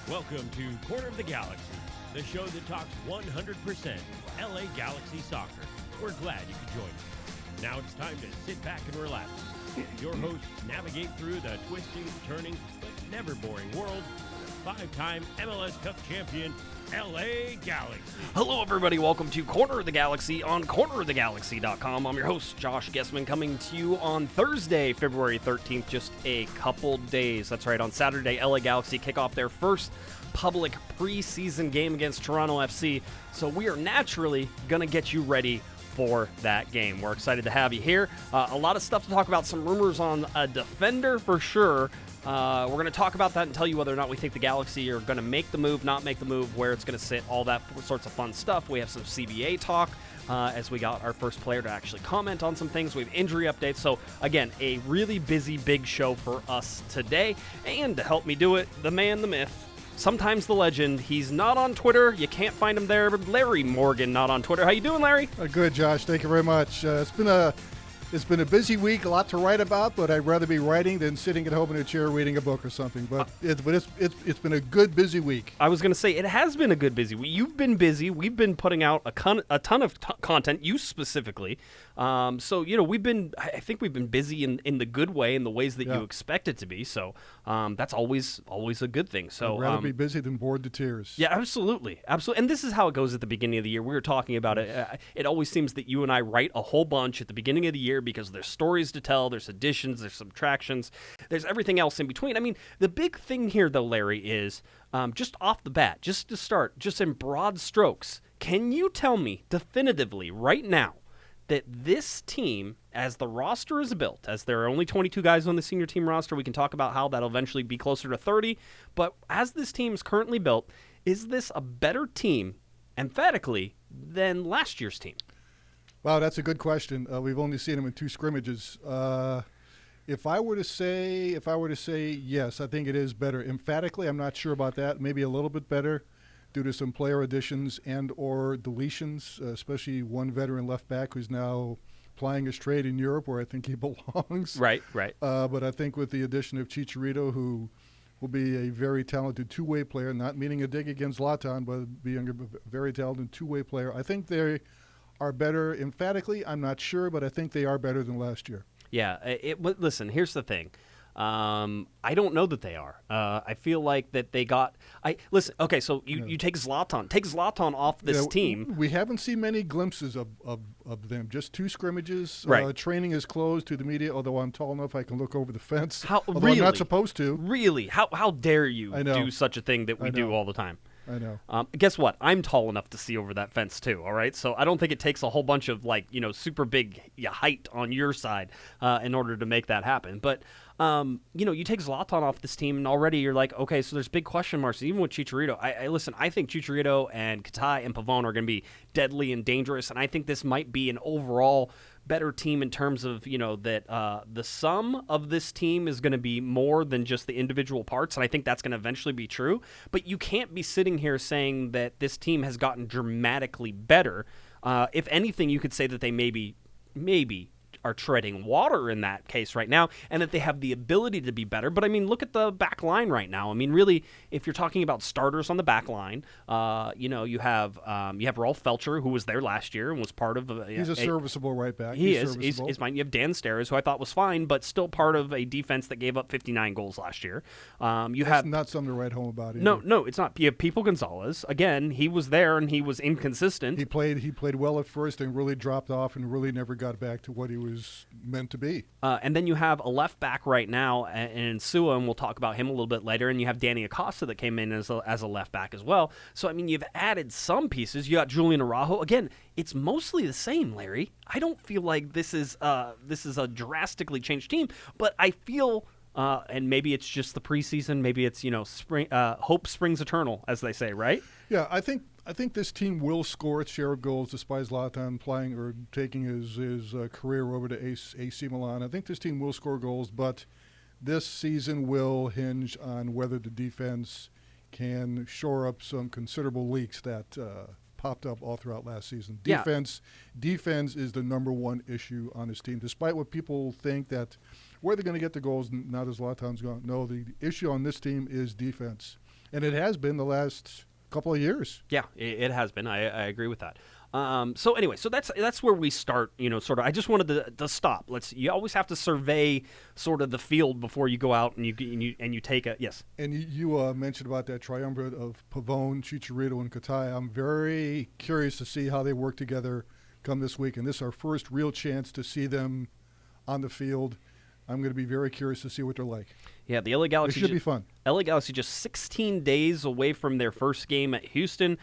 Welcome to Corner of the Galaxy, the show that talks 100% LA Galaxy soccer. We're glad you could join us. Now it's time to sit back and relax. Your hosts navigate through the twisting, turning, but never boring world of five-time MLS Cup champion LA Galaxy. Hello, everybody. Welcome to Corner of the Galaxy on cornerofthegalaxy.com. I'm your host, Josh Guesman, coming to you on Thursday, February 13th, just a couple days. That's right. On Saturday, LA Galaxy kick off their first public preseason game against Toronto FC. So we are naturally going to get you ready for that game. We're excited to have you here. A lot of stuff to talk about. Some rumors on a defender for sure. We're going to talk about that and tell you whether or not we think the Galaxy are going to make the move, not make the move, where it's going to sit, all that sorts of fun stuff. We have some CBA talk as we got our first player to actually comment on some things. We have injury updates. So, again, a really busy, big show for us today. And to help me do it, the man, the myth, sometimes the legend. He's not on Twitter. You can't find him there, but Larry Morgan, not on Twitter. How you doing, Larry? Good, Josh. Thank you very much. It's been a busy week, a lot to write about, but I'd rather be writing tthan sitting at home in a chair reading a book or something. But it's been a good, busy week. I was going to say, it has been a good busy week. You've been busy. We've been putting out a ton of content, you specifically. So, I think we've been busy in the good way, in the ways that you expect it to be. So that's always a good thing. So I'd rather be busy than bored to tears. Yeah, absolutely. Absolutely. And this is how it goes at the beginning of the year. We were talking about it. It always seems that you and I write a whole bunch at the beginning of the year because there's stories to tell, there's additions, there's subtractions, there's everything else in between. I mean, the big thing here, though, Larry, is just off the bat, just to start, just in broad strokes, can you tell me definitively right now that this team, as the roster is built, as there are only 22 guys on the senior team roster, we can talk about how that'll eventually be closer to 30, but as this team is currently built, is this a better team, emphatically, than last year's team? Wow, that's a good question. We've only seen him in 2 scrimmages. If I were to say yes, I think it is better. Emphatically, I'm not sure about that. Maybe a little bit better due to some player additions and or deletions, especially one veteran left back who's now plying his trade in Europe where I think he belongs. Right. But I think with the addition of Chicharito, who will be a very talented two-way player, not meaning a dig against Zlatan, but being a very talented two-way player, I think they are better. Emphatically, I'm not sure, but I think they are better than last year. Yeah. Listen, here's the thing. I don't know that they are. I feel like that they got. Listen. Okay, so you take Zlatan. Take Zlatan off this team. We haven't seen many glimpses of them. Just 2 scrimmages. Right. Training is closed to the media. Although I'm tall enough, I can look over the fence. Really? I'm not supposed to. Really? How dare you do such a thing that we do all the time? I know. Guess what? I'm tall enough to see over that fence too. All right, so I don't think it takes a whole bunch of super big height on your side in order to make that happen. But you take Zlatan off this team, and already you're like, okay, so there's big question marks. Even with Chicharito, I think Chicharito and Katai and Pavon are going to be deadly and dangerous, and I think this might be an overall better team in terms of that the sum of this team is going to be more than just the individual parts, and I think that's going to eventually be true. But you can't be sitting here saying that this team has gotten dramatically better. If anything, you could say that they maybe are treading water in that case right now, and that they have the ability to be better. But I mean, look at the back line right now. I mean, really, if you're talking about starters on the back line, you have Rolf Felcher, who was there last year and was part of. He's a serviceable right back. He's fine. You have Dan Steres, who I thought was fine, but still part of a defense that gave up 59 goals last year. That's not something to write home about either. No, it's not. You have Pipo Gonzalez. Again, he was there and he was inconsistent. He played well at first and really dropped off and really never got back to what he was meant to be. And then you have a left back right now in Sua, and we'll talk about him a little bit later, and you have Danny Acosta that came in as a left back as well. So, I mean, you've added some pieces. You got Julian Araujo. Again, it's mostly the same, Larry. I don't feel like this is a drastically changed team, but I feel and maybe it's just the preseason, maybe it's spring. Hope springs eternal, as they say, right? Yeah, I think this team will score its share of goals despite Zlatan playing or taking his career over to AC Milan. I think this team will score goals, but this season will hinge on whether the defense can shore up some considerable leaks that popped up all throughout last season. Defense is the number one issue on this team. Despite what people think that where they're going to get the goals now that Zlatan's gone. No, the issue on this team is defense. And it has been the last couple of years. Yeah, it has been. I agree with that. So anyway, so that's where we start. Sort of. I just wanted to stop. You always have to survey sort of the field before you go out and you take a yes. And you mentioned about that triumvirate of Pavon, Chicharito, and Katai. I'm very curious to see how they work together come this week. And this is our first real chance to see them on the field. I'm going to be very curious to see what they're like. Yeah, the LA Galaxy It should be fun. LA Galaxy just 16 days away from their first game at Houston,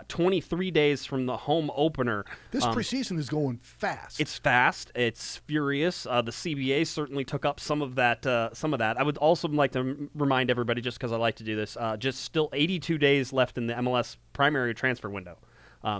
23 days from the home opener. This preseason is going fast. It's fast. It's furious. The CBA certainly took up some of that. I would also like to remind everybody, just because I like to do this, just still 82 days left in the MLS primary transfer window.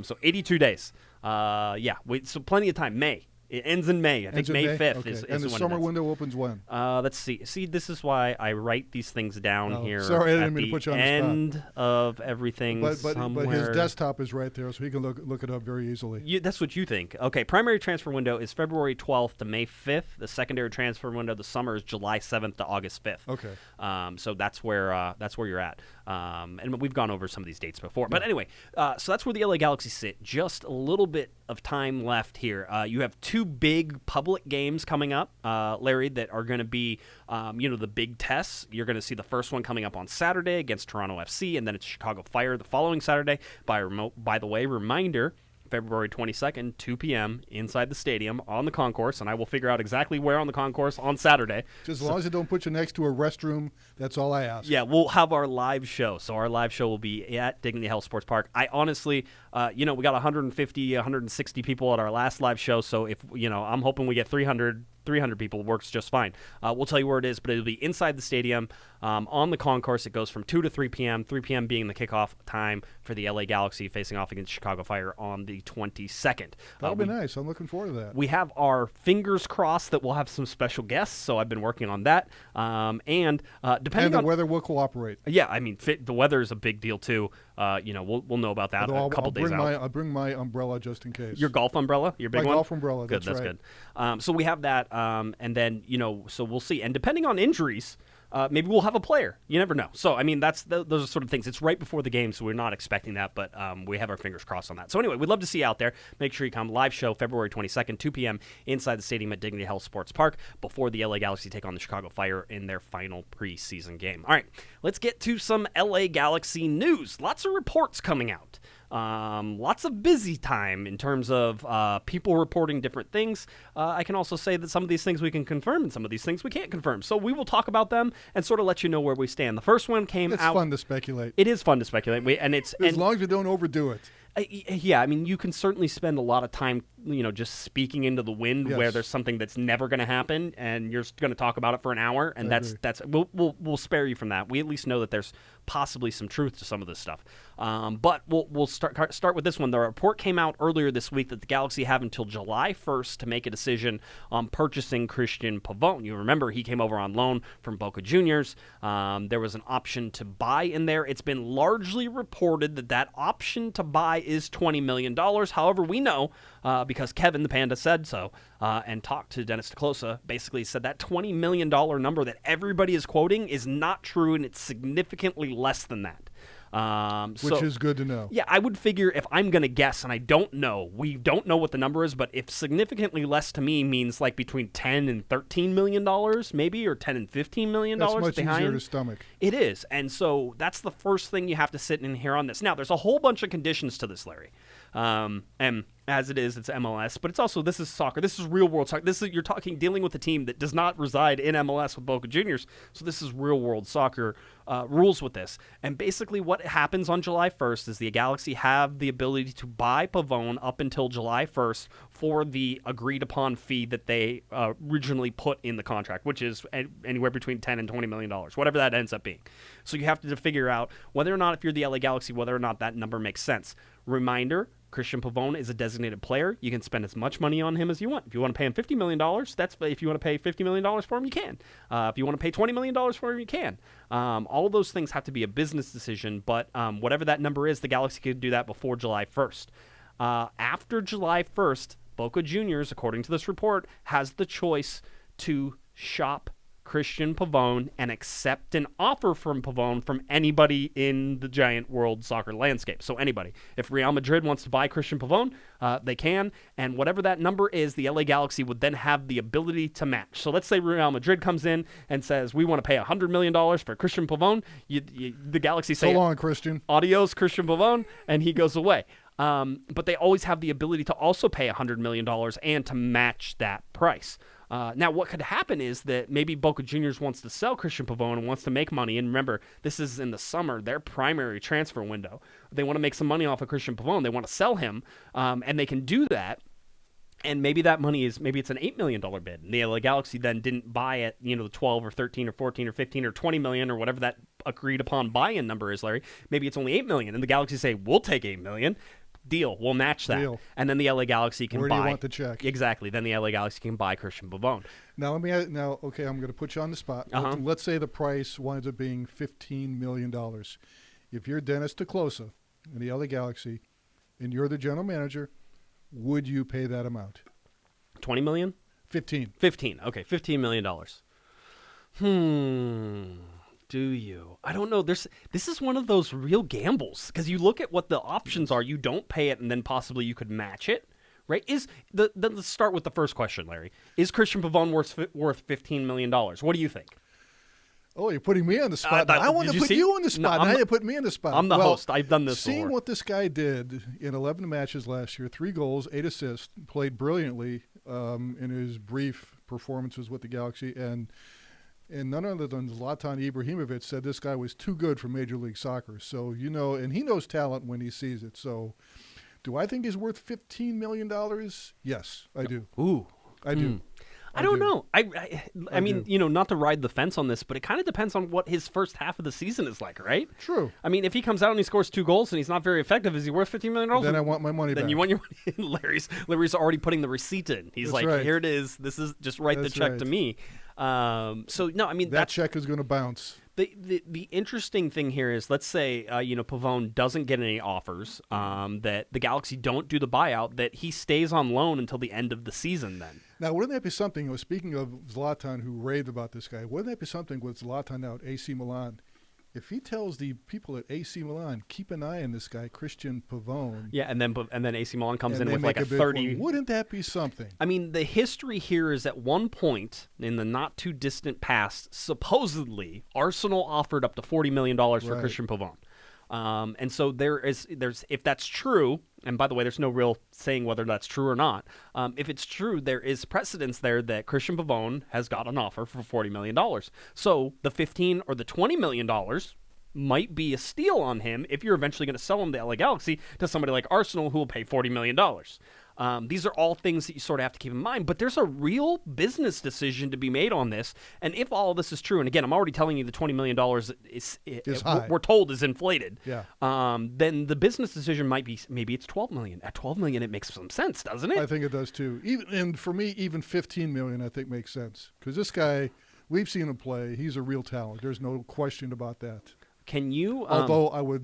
So 82 days. So plenty of time. May. It ends in May. I think May 5th okay. is And the when summer it ends. window opens when? Let's see. See, this is why I write these things down here. Sorry, I didn't at mean to the put you on the end spot. of everything But somewhere. his desktop is right there, so he can look it up very easily. That's what you think. Okay, primary transfer window is February 12th to May 5th. The secondary transfer window, the summer, is July 7th to August 5th. Okay. So that's where you're at. And we've gone over some of these dates before. But anyway, so that's where the LA Galaxy sit. Just a little bit of time left here. You have two big public games coming up, Larry, that are going to be, the big tests. You're going to see the first one coming up on Saturday against Toronto FC, and then it's Chicago Fire the following Saturday. By the way, reminder, February 22nd, 2 p.m. inside the stadium on the concourse, and I will figure out exactly where on the concourse on Saturday. Just as long as they don't put you next to a restroom, that's all I ask. Yeah, we'll have our live show. So our live show will be at Dignity Health Sports Park. I honestly, we got 150, 160 people at our last live show, so if, I'm hoping we get 300 people works just fine. We'll tell you where it is, but it'll be inside the stadium on the concourse. It goes from 2 to 3 p.m., 3 p.m. being the kickoff time for the LA Galaxy facing off against Chicago Fire on the 22nd. That'll be nice. I'm looking forward to that. We have our fingers crossed that we'll have some special guests, so I've been working on that. And depending the on weather will cooperate. Yeah, I mean, the weather is a big deal too. We'll know about that a couple days out. I'll bring my umbrella just in case. Your golf umbrella? Your big my one? golf umbrella. Good, that's right. Good. So we have that, and then so we'll see. And depending on injuries, maybe we'll have a player. You never know. So I mean, those are sort of things. It's right before the game, so we're not expecting that, but we have our fingers crossed on that. So anyway, we'd love to see you out there. Make sure you come. Live show February 22nd, 2 p.m. inside the stadium at Dignity Health Sports Park before the LA Galaxy take on the Chicago Fire in their final preseason game. All right, let's get to some LA Galaxy news. Lots of reports coming out. Lots of busy time in terms of people reporting different things. I can also say that some of these things we can confirm and some of these things we can't confirm. So we will talk about them and sort of let you know where we stand. The first one came out. It's fun to speculate. It is fun to speculate. As long as you don't overdo it. Yeah, I mean, you can certainly spend a lot of time, just speaking into the wind where there's something that's never going to happen, and you're going to talk about it for an hour, and we'll spare you from that. We at least know that there's possibly some truth to some of this stuff. But we'll start with this one. The report came out earlier this week that the Galaxy have until July 1st to make a decision on purchasing Cristian Pavon. You remember he came over on loan from Boca Juniors. There was an option to buy in there. It's been largely reported that option to buy is $20 million. However, we know, because Kevin the Panda said so, and talked to Dennis Kloese, basically said that $20 million number that everybody is quoting is not true, and it's significantly less than that. Which is good to know. Yeah, I would figure if I'm going to guess, and I don't know, we don't know what the number is, but if significantly less to me means like between $10 and $13 million, maybe, or $10 and $15 million That's much behind. easier to stomach. It is, and so that's the first thing you have to sit in here on this. Now, there's a whole bunch of conditions to this, Larry. And as it is, it's MLS, but this is soccer. This is real world soccer. You're dealing with a team that does not reside in MLS with Boca Juniors. So this is real world soccer rules with this. And basically what happens on July 1st is the Galaxy have the ability to buy Pavon up until July 1st for the agreed upon fee that they originally put in the contract, which is anywhere between $10 and $20 million, whatever that ends up being. So you have to figure out whether or not, if you're the LA Galaxy, whether or not that number makes sense. Reminder, Cristian Pavon is a designated player. You can spend as much money on him as you want. If you want to pay him $50 million, if you want to pay $50 million for him, you can. If you want to pay $20 million for him, you can. All of those things have to be a business decision, but whatever that number is, the Galaxy could do that before July 1st. After July 1st, Boca Juniors, according to this report, has the choice to shop Cristian Pavon and accept an offer from Pavon from anybody in the giant world soccer landscape. So anybody. If Real Madrid wants to buy Cristian Pavon, they can. And whatever that number is, the LA Galaxy would then have the ability to match. So let's say Real Madrid comes in and says, we want to pay $100 million for Cristian Pavon. The Galaxy say, so long, Christian. Adios, Cristian Pavon, and he goes away. But they always have the ability to also pay $100 million and to match that price. Now, what could happen is that maybe Boca Juniors wants to sell Cristian Pavon and wants to make money. And remember, this is in the summer, their primary transfer window. They want to make some money off of Cristian Pavon. They want to sell him, and they can do that. And maybe that money is, maybe it's an $8 million bid. And the LA Galaxy then didn't buy at, the 12 or 13 or 14 or 15 or 20 million or whatever that agreed upon buy-in number is, Larry. Maybe it's only $8 million. And the Galaxy say, we'll take $8 million. Deal. We'll match that. Deal. And then the LA Galaxy can buy. Where do you want the check? Exactly. Then the LA Galaxy can buy Cristian Pavon. Now, okay, I'm going to put you on the spot. Let's say the price winds up being $15 million. If you're Dennis Kloese in the LA Galaxy and you're the general manager, would you pay that amount? 20 million? 15. 15. Okay, $15 million. Do you? I don't know. This is one of those real gambles because you look at what the options are. You don't pay it, and then possibly you could match it, right? Let's start with the first question, Larry. Is Cristian Pavon worth $15 million? What do you think? Oh, you're putting me on the spot. I want to put you on the spot. Now you put me on the spot. I'm the host. I've done this Seeing before. what this guy did in 11 matches last year, 3 goals, 8 assists, played brilliantly in his brief performances with the Galaxy, and none other than Zlatan Ibrahimovic said this guy was too good for Major League Soccer. So, and he knows talent when he sees it. So, do I think he's worth $15 million? Yes, I do. Ooh. I do. I don't know. I mean, not to ride the fence on this, but it kind of depends on what his first half of the season is like, right? True. I mean, if he comes out and he scores 2 goals and he's not very effective, is he worth $15 million? Then I want my money back. Then you want your money. Larry's already putting the receipt in. He's That's like, right. Here it is. This is just write the check to me. So no, I mean that check is going to bounce. The interesting thing here is, let's say Pavon doesn't get any offers, that the Galaxy don't do the buyout, that he stays on loan until the end of the season. Then now, wouldn't that be something? Speaking of Zlatan, who raved about this guy, wouldn't that be something with Zlatan now at AC Milan? If he tells the people at AC Milan, keep an eye on this guy, Cristian Pavon. Yeah, and then AC Milan comes in with like a 30. Wouldn't that be something? I mean, the history here is at one point in the not too distant past, supposedly Arsenal offered up to $40 million for Cristian Pavon. And so there's if that's true, and by the way, there's no real saying whether that's true or not. If it's true, there is precedence there that Cristian Pavon has got an offer for $40 million. So the $15 or the $20 million might be a steal on him if you're eventually going to sell him to LA Galaxy to somebody like Arsenal who will pay $40 million. These are all things that you sort of have to keep in mind, but there's a real business decision to be made on this. And if all of this is true, and again, I'm already telling you the $20 million is high. We're told is inflated. Yeah. Then the business decision might be maybe it's $12 million. At $12 million, it makes some sense, doesn't it? I think it does too. And for me, even $15 million, I think makes sense because this guy, we've seen him play. He's a real talent. There's no question about that. Can you? Although I would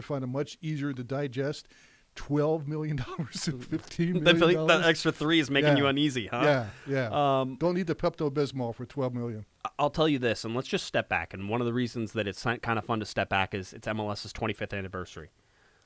find it much easier to digest $12 million and $15 million. That extra 3 is making you uneasy, huh? Yeah. Don't need the Pepto-Bismol for $12 million. I'll tell you this, and let's just step back. And one of the reasons that it's kind of fun to step back is it's MLS's 25th anniversary.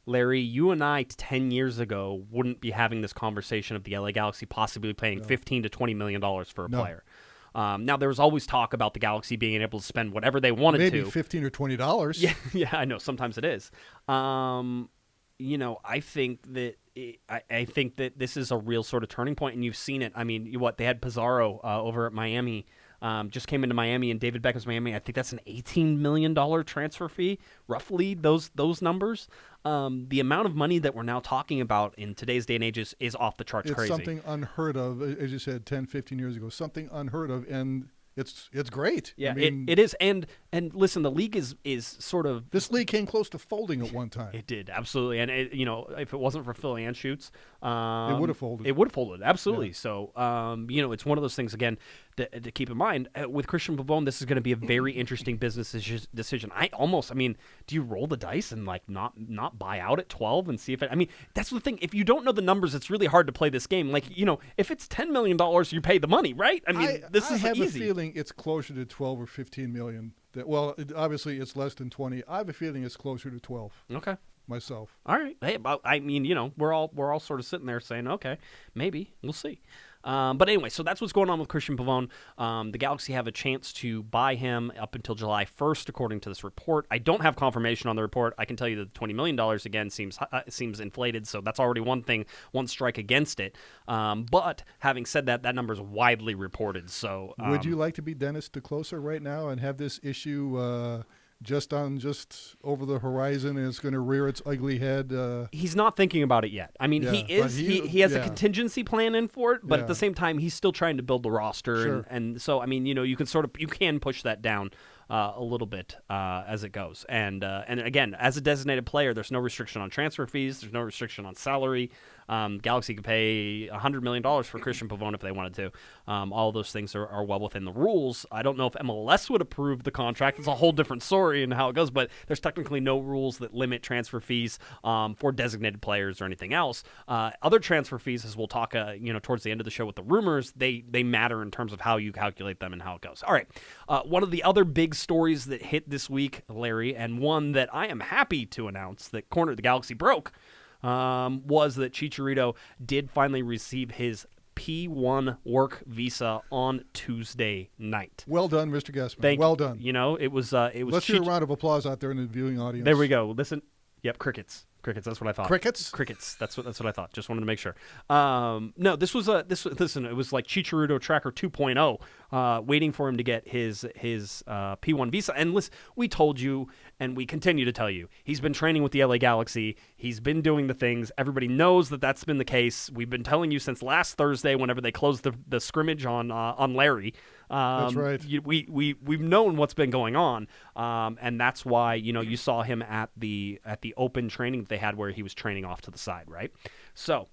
Larry, you and I 10 years ago wouldn't be having this conversation of the LA Galaxy possibly paying $15 to $20 million for a player. Now, there was always talk about the Galaxy being able to spend whatever they wanted Maybe to. $15 or $20. Yeah, I know. Sometimes it is. I think that this is a real sort of turning point, and you've seen it. I mean, they had Pizarro over at Miami, just came into Miami, and David Beckham's Miami. I think that's an $18 million transfer fee, roughly those numbers. The amount of money that we're now talking about in today's day and age is off the charts crazy. It's something unheard of, as you said, 10, 15 years ago, something unheard of, and it's great. Yeah, I mean, it is. And listen, the league is sort of... This league came close to folding at one time. It did, absolutely. And, if it wasn't for Phil Anschutz... it would have folded. It would have folded, absolutely. Yeah. So, it's one of those things, again, to keep in mind. With Cristian Pavon, this is going to be a very interesting business decision. Do you roll the dice and, not buy out at 12 and see if it... that's the thing. If you don't know the numbers, it's really hard to play this game. If it's $10 million, you pay the money, right? This is I have easy. a feeling feeling it's closer to 12 or 15 million. Obviously it's less than 20. I have a feeling it's closer to 12. Okay. Myself. All right. Hey, I mean, we're all sort of sitting there saying, okay, maybe we'll see. But anyway, so that's what's going on with Cristian Pavon. The Galaxy have a chance to buy him up until July 1st, according to this report. I don't have confirmation on the report. I can tell you that the $20 million again seems inflated, so that's already one strike against it. But having said that, that number is widely reported. So would you like to be Dennis Kloese right now and have this issue just over the horizon, and it's going to rear its ugly head? He's not thinking about it yet. I mean, he has a contingency plan in for it, but at the same time, he's still trying to build the roster, sure. and so I mean, you can push that down a little bit as it goes, and again, as a designated player, there's no restriction on transfer fees, there's no restriction on salary. Galaxy could pay $100 million for Cristian Pavon if they wanted to. All of those things are well within the rules. I don't know if MLS would approve the contract. It's a whole different story and how it goes, but there's technically no rules that limit transfer fees for designated players or anything else. Other transfer fees, as we'll talk towards the end of the show with the rumors, they matter in terms of how you calculate them and how it goes. All right. One of the other big stories that hit this week, Larry, and one that I am happy to announce that cornered the Galaxy broke, was that Chicharito did finally receive his P1 work visa on Tuesday night. Well done, Mr. Guesman. Well done. It was. Let's hear a round of applause out there in the viewing audience. There we go. Listen. Yep, crickets. That's what I thought. Crickets. That's what I thought. Just wanted to make sure. No, this was listen. It was like Chicharito Tracker 2.0, waiting for him to get his P1 visa. And listen, we told you, and we continue to tell you, he's been training with the LA Galaxy. He's been doing the things. Everybody knows that that's been the case. We've been telling you since last Thursday, whenever they closed the scrimmage on Larry. That's right. We've known what's been going on, and that's why you saw him at the open training that they had where he was training off to the side, right? So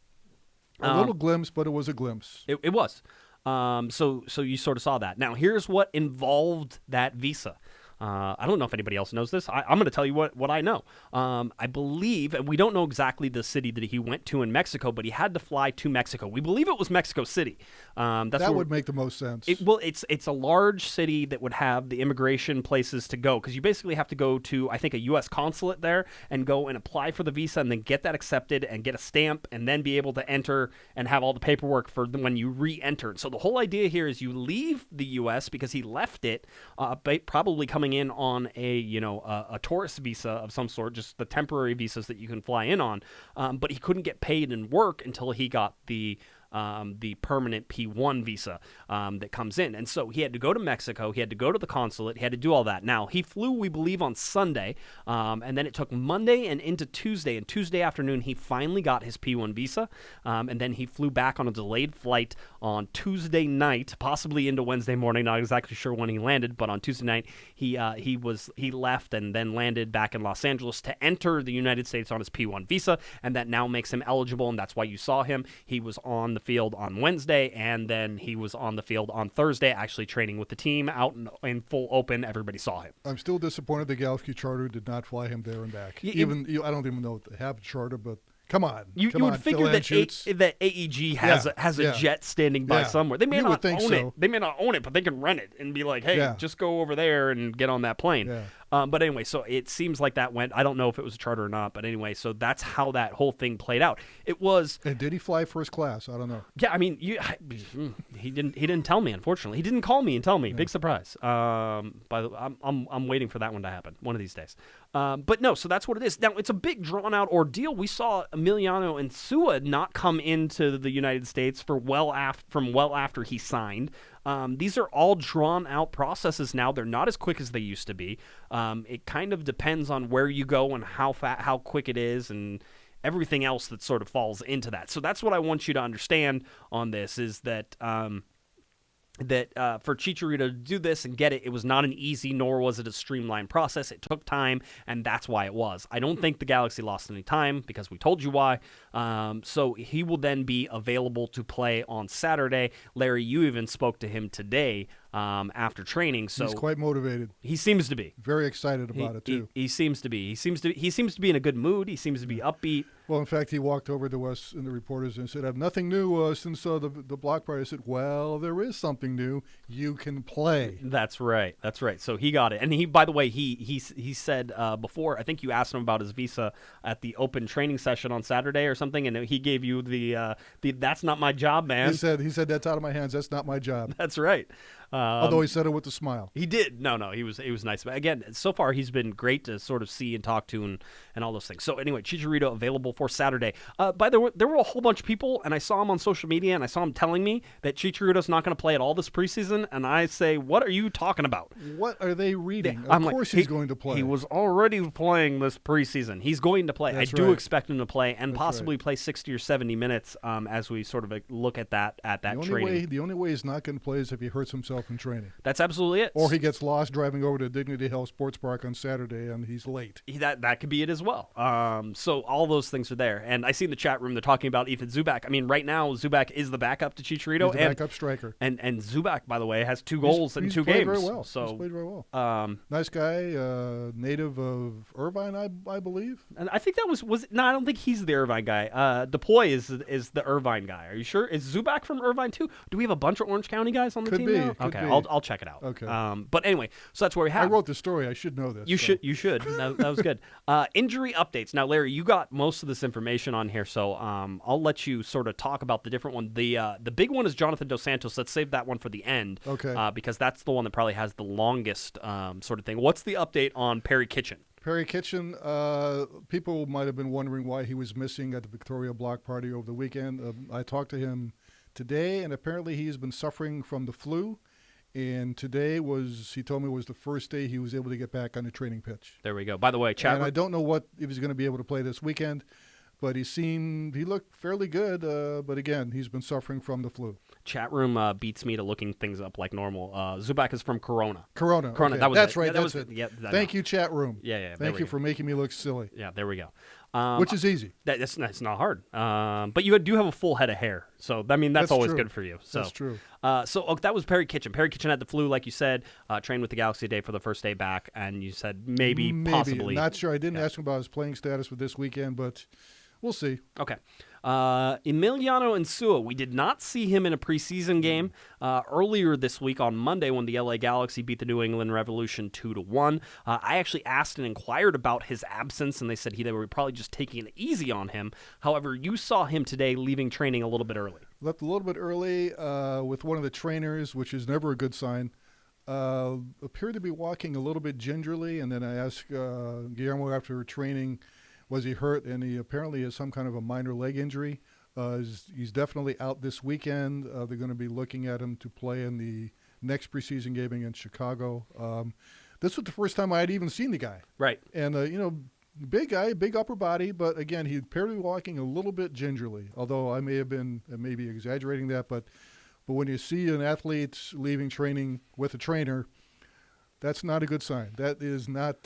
a little glimpse, but it was a glimpse. It was. So you sort of saw that. Now here's what involved that visa. I don't know if anybody else knows this. I'm going to tell you what I know. I believe, and we don't know exactly the city that he went to in Mexico, but he had to fly to Mexico. We believe it was Mexico City. That would make the most sense. It's a large city that would have the immigration places to go, because you basically have to go to, I think, a U.S. consulate there and go and apply for the visa and then get that accepted and get a stamp and then be able to enter and have all the paperwork for when you re-enter. So the whole idea here is you leave the U.S. because he left it, probably coming in on a tourist visa of some sort, just the temporary visas that you can fly in on, but he couldn't get paid and work until he got the permanent P1 visa that comes in. And so he had to go to Mexico, he had to go to the consulate, he had to do all that. Now, he flew, we believe, on Sunday, and then it took Monday and into Tuesday, and Tuesday afternoon he finally got his P1 visa, and then he flew back on a delayed flight on Tuesday night, possibly into Wednesday morning, not exactly sure when he landed, but on Tuesday night he left and then landed back in Los Angeles to enter the United States on his P1 visa, and that now makes him eligible, and that's why you saw him. He was on the field on Wednesday, and then he was on the field on Thursday, actually training with the team out in full open. Everybody saw him. I'm still disappointed the Galaxy charter did not fly him there and back. I don't even know if they have a charter, but come on. You would figure that AEG has a jet standing by somewhere. They may not own it. They may not own it, but they can rent it and be like, hey, just go over there and get on that plane. Yeah. But anyway, so it seems like that went. I don't know if it was a charter or not, but anyway, so that's how that whole thing played out. It was. And did he fly first class? I don't know. Yeah, I mean, he didn't tell me. Unfortunately, he didn't call me and tell me. Yeah. Big surprise. I'm waiting for that one to happen one of these days. But no, so that's what it is. Now it's a big drawn out ordeal. We saw Emiliano Insua not come into the United States from well after he signed. These are all drawn-out processes now. They're not as quick as they used to be. It kind of depends on where you go and how quick it is and everything else that sort of falls into that. So that's what I want you to understand on this is that for Chicharito to do this and get it, it was not an easy, nor was it a streamlined process. It took time, and that's why it was. I don't think the Galaxy lost any time because we told you why. So he will then be available to play on Saturday. Larry, you even spoke to him today after training. So he's quite motivated. He seems to be Very excited about it too. He seems to be. He seems to be in a good mood. He seems to be upbeat. Well, in fact, he walked over to us and the reporters and said, "I have nothing new since the block party." I said, "Well, there is something new. You can play." That's right. That's right. So he got it. And he, by the way, he said before, I think you asked him about his visa at the open training session on Saturday or something, and he gave you the "That's not my job, man." He said that's out of my hands. That's not my job. That's right. Although he said it with a smile. He did. No, he was nice. But again, so far he's been great to sort of see and talk to and all those things. So anyway, Chicharito available for Saturday. By the way, there were a whole bunch of people, and I saw him on social media, and I saw him telling me that Chicharito's not going to play at all this preseason, and I say, what are you talking about? What are they reading? I'm of course like, he's going to play. He was already playing this preseason. He's going to play. That's I do right. expect him to play and That's possibly right. play 60 or 70 minutes as we sort of look at that training. The only way he's not going to play is if he hurts himself in training. That's absolutely it. Or he gets lost driving over to Dignity Health Sports Park on Saturday and he's late. That could be it as well. So all those things are there. And I see in the chat room they're talking about Ethan Zubak. I mean, right now Zubak is the backup to Chicharito. He's the backup striker. And Zubak, by the way, has 2 goals in 2 played games. Very well. So he's played very well. Nice guy, native of Irvine, I believe. And I think that was no, I don't think he's the Irvine guy. DePoy is the Irvine guy. Are you sure? Is Zubak from Irvine too? Do we have a bunch of Orange County guys on the Could team be, now? could Okay, be. I'll check it out. Okay. But anyway, so that's where we have. I wrote the story. I should know this. You should. That was good. Injury updates. Now, Larry, you got most of this information on here, so I'll let you sort of talk about the different one. The big one is Jonathan Dos Santos. Let's save that one for the end. Okay. Because that's the one that probably has the longest sort of thing. What's the update on Perry Kitchen? Perry Kitchen, people might have been wondering why he was missing at the Victoria Block Party over the weekend. I talked to him today, and apparently he's been suffering from the flu. And today he told me, was the first day he was able to get back on the training pitch. There we go. By the way, and I don't know if he's going to be able to play this weekend, but he looked fairly good. But again, he's been suffering from the flu. Chat room beats me to looking things up like normal. Zubak is from Corona. Corona. Okay. That's right. Yeah, that's it. Yeah, Thank you, chat room. Yeah. Thank you for making me look silly. Yeah, there we go. Which is easy. That's not hard. But you do have a full head of hair, so I mean that's always true. good for you. So That's true. That was Perry Kitchen. Perry Kitchen had the flu, like you said. Trained with the Galaxy today for the first day back, and you said maybe. Possibly. Not sure. I didn't ask him about his playing status for this weekend, but we'll see. Okay. Emiliano Insua, we did not see him in a preseason game earlier this week on Monday when the LA Galaxy beat the New England Revolution 2-1. I actually asked and inquired about his absence, and they said they were probably just taking it easy on him. However, you saw him today leaving training a little bit early. Left a little bit early with one of the trainers, which is never a good sign. Appeared to be walking a little bit gingerly, and then I asked Guillermo after training, was he hurt? And he apparently has some kind of a minor leg injury. He's definitely out this weekend. They're going to be looking at him to play in the next preseason game against Chicago. This was the first time I had even seen the guy. Right. And, big guy, big upper body, but again, he appeared to be walking a little bit gingerly, although I may be exaggerating that. But when you see an athlete leaving training with a trainer, that's not a good sign. That is not.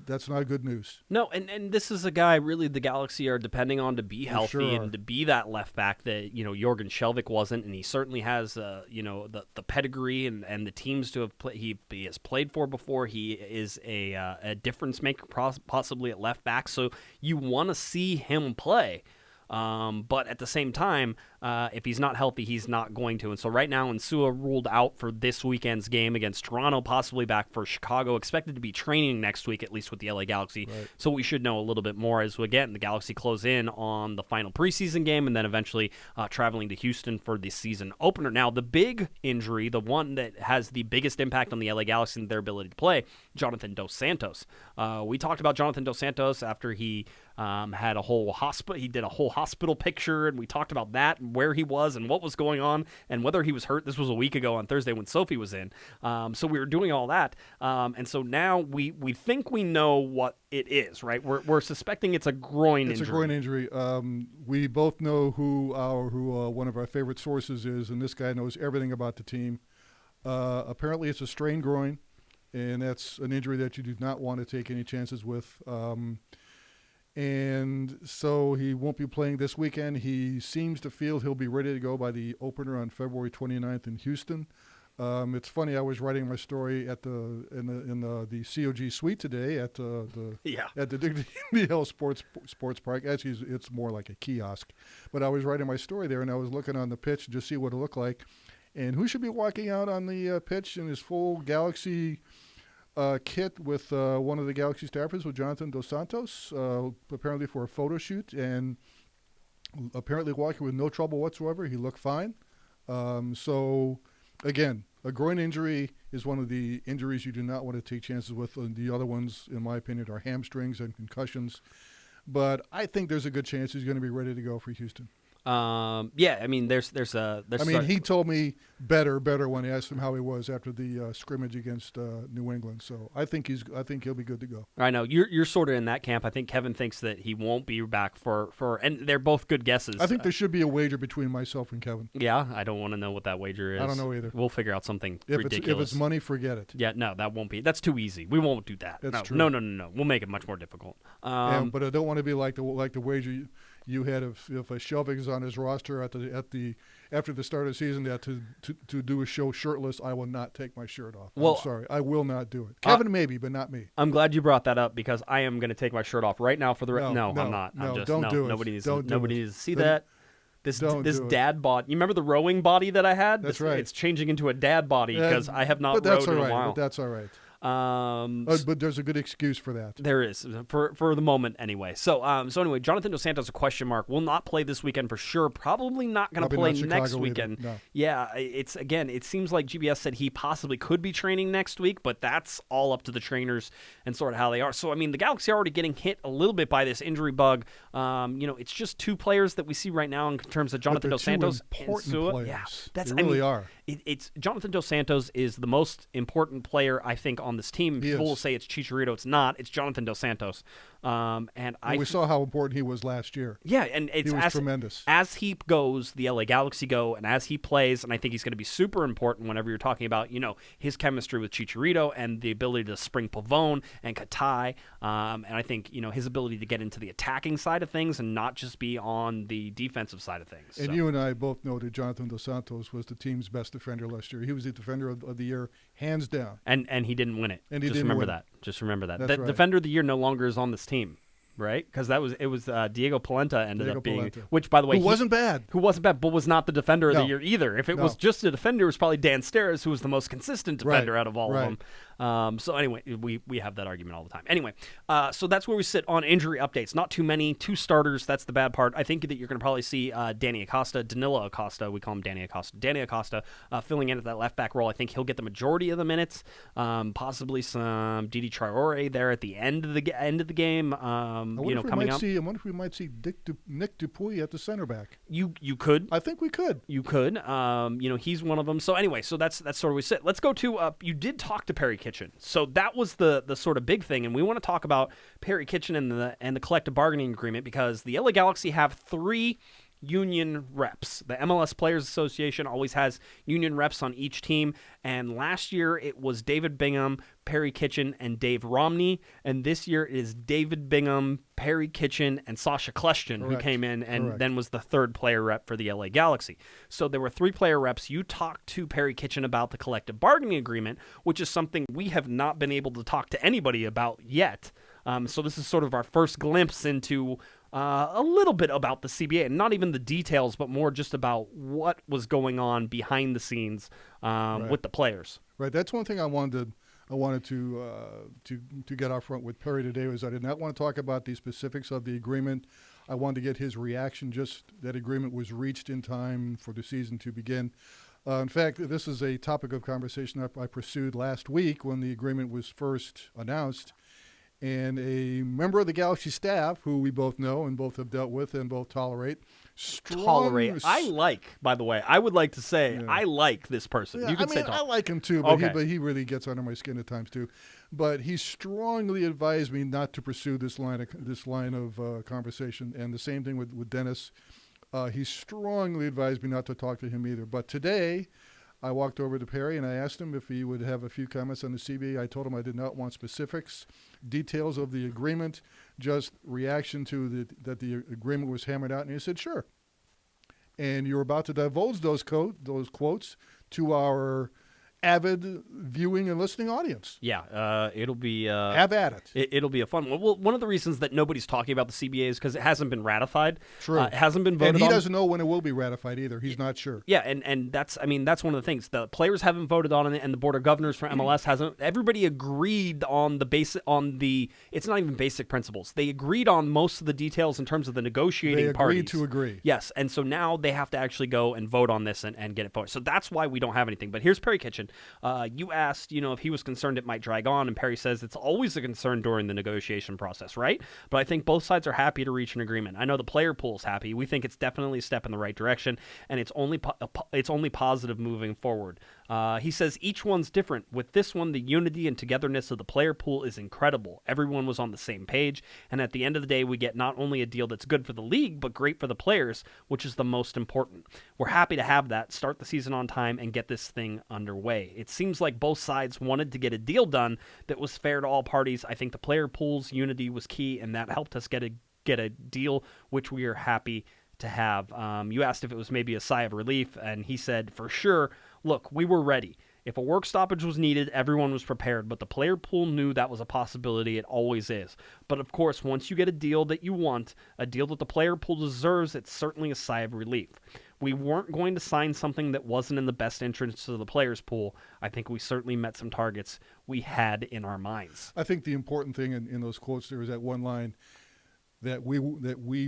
That's not good news. No, and this is a guy really the Galaxy are depending on to be healthy sure and to be that left back that Jorgen Skjelvik wasn't, and he certainly has the pedigree and the teams to have he has played for before. He is a difference maker possibly at left back, so you want to see him play. But at the same time, if he's not healthy, he's not going to. And so right now, Insua ruled out for this weekend's game against Toronto, possibly back for Chicago, expected to be training next week, at least with the LA Galaxy. Right. So we should know a little bit more as, again, the Galaxy close in on the final preseason game and then eventually traveling to Houston for the season opener. Now, the big injury, the one that has the biggest impact on the LA Galaxy and their ability to play, Jonathan Dos Santos. We talked about Jonathan Dos Santos after he had a whole hospital. He did a whole hospital picture, and we talked about that and where he was and what was going on and whether he was hurt. This was a week ago on Thursday when Sophie was in. So we were doing all that, and so now we think we know what it is. Right? We're suspecting it's a groin injury. It's a groin injury. We both know who one of our favorite sources is, and this guy knows everything about the team. Apparently, it's a strained groin, and that's an injury that you do not want to take any chances with. And so he won't be playing this weekend. He seems to feel he'll be ready to go by the opener on February 29th in Houston. It's funny. I was writing my story in the COG suite today at the Dignity Hill Sports Park. Actually, it's more like a kiosk, but I was writing my story there, and I was looking on the pitch to just see what it looked like, and who should be walking out on the pitch in his full Galaxy kit with one of the Galaxy staffers, with Jonathan Dos Santos, apparently for a photo shoot, and apparently walking with no trouble whatsoever. He looked fine. So, again, a groin injury is one of the injuries you do not want to take chances with. The other ones, in my opinion, are hamstrings and concussions. But I think there's a good chance he's going to be ready to go for Houston. I mean, he told me better when I asked him how he was after the scrimmage against New England. So I think he'll be good to go. I know you're sort of in that camp. I think Kevin thinks that he won't be back for and they're both good guesses. I think there should be a wager between myself and Kevin. Yeah, I don't want to know what that wager is. I don't know either. We'll figure out something ridiculous. If it's money, forget it. Yeah, no, that won't be. That's too easy. We won't do that. That's true. No. We'll make it much more difficult. But I don't want to be like the wager you had if Shelvig is on his roster after the start of the season to do a show shirtless. I will not take my shirt off. Well, I'm sorry, I will not do it. Kevin maybe, but not me. I'm glad you brought that up because I am going to take my shirt off right now for the rest. No, I'm not. Don't do it. Nobody needs to see that. This dad body. You remember the rowing body that I had? That's right. It's changing into a dad body because I have not rowed in a while. But that's all right. But there's a good excuse for that. There is for the moment anyway. So anyway, Jonathan Dos Santos, a question mark, will not play this weekend for sure. Probably not going to play next weekend. No. Yeah, it seems like GBS said he possibly could be training next week, but that's all up to the trainers and sort of how they are. So I mean, the Galaxy are already getting hit a little bit by this injury bug. It's just two players that we see right now in terms of Jonathan Dos Santos and Sua. Players. Yeah, they really are. It's Jonathan Dos Santos is the most important player I think on this team. People will say it's Chicharito. It's not. It's Jonathan Dos Santos. We saw how important he was last year. Yeah, and he was tremendous. As he goes, the LA Galaxy go, and as he plays, and I think he's going to be super important whenever you're talking about, his chemistry with Chicharito and the ability to spring Pavon and Katai, and I think, his ability to get into the attacking side of things and not just be on the defensive side of things. And you and I both know that Jonathan Dos Santos was the team's best defender last year. He was the defender of the year, hands down. And he didn't win it. And Just remember that. Just remember that. That's The right. defender of the year no longer is on this team. Right, because it was Diego Polenta ended up being, which by the way, who wasn't bad, but was not the defender of the year either. If it was just a defender, it was probably Dan Steres, who was the most consistent defender out of all of them. So anyway, we have that argument all the time. Anyway, so that's where we sit on injury updates. Not too many, 2 starters. That's the bad part. I think that you're going to probably see Danilo Acosta. We call him Danny Acosta, filling in at that left back role. I think he'll get the majority of the minutes. Possibly some Didi Traore there at the end of the game. I wonder if we might see Nick Dupuy at the center back. You could. I think we could. You could. He's one of them. So anyway, that's sort of where we sit. Let's go to. You did talk to Perry Kitchen, so that was the sort of big thing, and we want to talk about Perry Kitchen and the collective bargaining agreement because the LA Galaxy have 3 union reps. The MLS Players Association always has union reps on each team, and last year it was David Bingham, Perry Kitchen, and Dave Romney, and this year it is David Bingham, Perry Kitchen, and Sasha Kleshton who came in and then was the 3rd player rep for the LA Galaxy. So there were 3 player reps. You talked to Perry Kitchen about the collective bargaining agreement, which is something we have not been able to talk to anybody about yet. So this is sort of our first glimpse into a little bit about the CBA, and not even the details, but more just about what was going on behind the scenes with the players. Right. That's one thing I wanted to get out front with Perry today was I did not want to talk about the specifics of the agreement. I wanted to get his reaction. Just that agreement was reached in time for the season to begin. In fact, this is a topic of conversation I pursued last week when the agreement was first announced. And a member of the Galaxy staff, who we both know and both have dealt with and both tolerate. By the way, I would like to say I like this person. Yeah, you can say I like him too, but he really gets under my skin at times too. But he strongly advised me not to pursue this line of conversation. And the same thing with Dennis. He strongly advised me not to talk to him either. But today, I walked over to Perry and I asked him if he would have a few comments on the CBA. I told him I did not want specifics, details of the agreement, just reaction to that the agreement was hammered out. And he said, sure. And you're about to divulge those quotes to our avid viewing and listening audience. Yeah, it'll be Have at it. It'll be a fun one. Well, one of the reasons that nobody's talking about the CBA is because it hasn't been ratified. True. It hasn't been voted And he on. doesn't know when it will be ratified either. He's not sure. Yeah, and that's one of the things. The players haven't voted on it, and the board of governors for MLS hasn't. Everybody agreed on it's not even basic principles. They agreed on most of the details in terms of the negotiating parties. They agreed to agree. Yes, and so now they have to actually go and vote on this and get it voted. So that's why we don't have anything. But here's Perry Kitchen. You asked, if he was concerned it might drag on, and Perry says it's always a concern during the negotiation process, right? But I think both sides are happy to reach an agreement. I know the player pool's happy. We think it's definitely a step in the right direction, and it's only positive moving forward. He says each one's different. With this one, the unity and togetherness of the player pool is incredible. Everyone was on the same page, and at the end of the day, we get not only a deal that's good for the league, but great for the players, which is the most important. We're happy to have that, start the season on time, and get this thing underway. It seems like both sides wanted to get a deal done that was fair to all parties. I think the player pool's unity was key, and that helped us get a deal, which we are happy to have. You asked if it was maybe a sigh of relief, and he said, for sure, look, we were ready. If a work stoppage was needed, everyone was prepared, but the player pool knew that was a possibility. It always is. But of course, once you get a deal that you want, a deal that the player pool deserves, it's certainly a sigh of relief. We weren't going to sign something that wasn't in the best interest of the players pool. I think we certainly met some targets we had in our minds. I think the important thing in those quotes, there was that one line, that we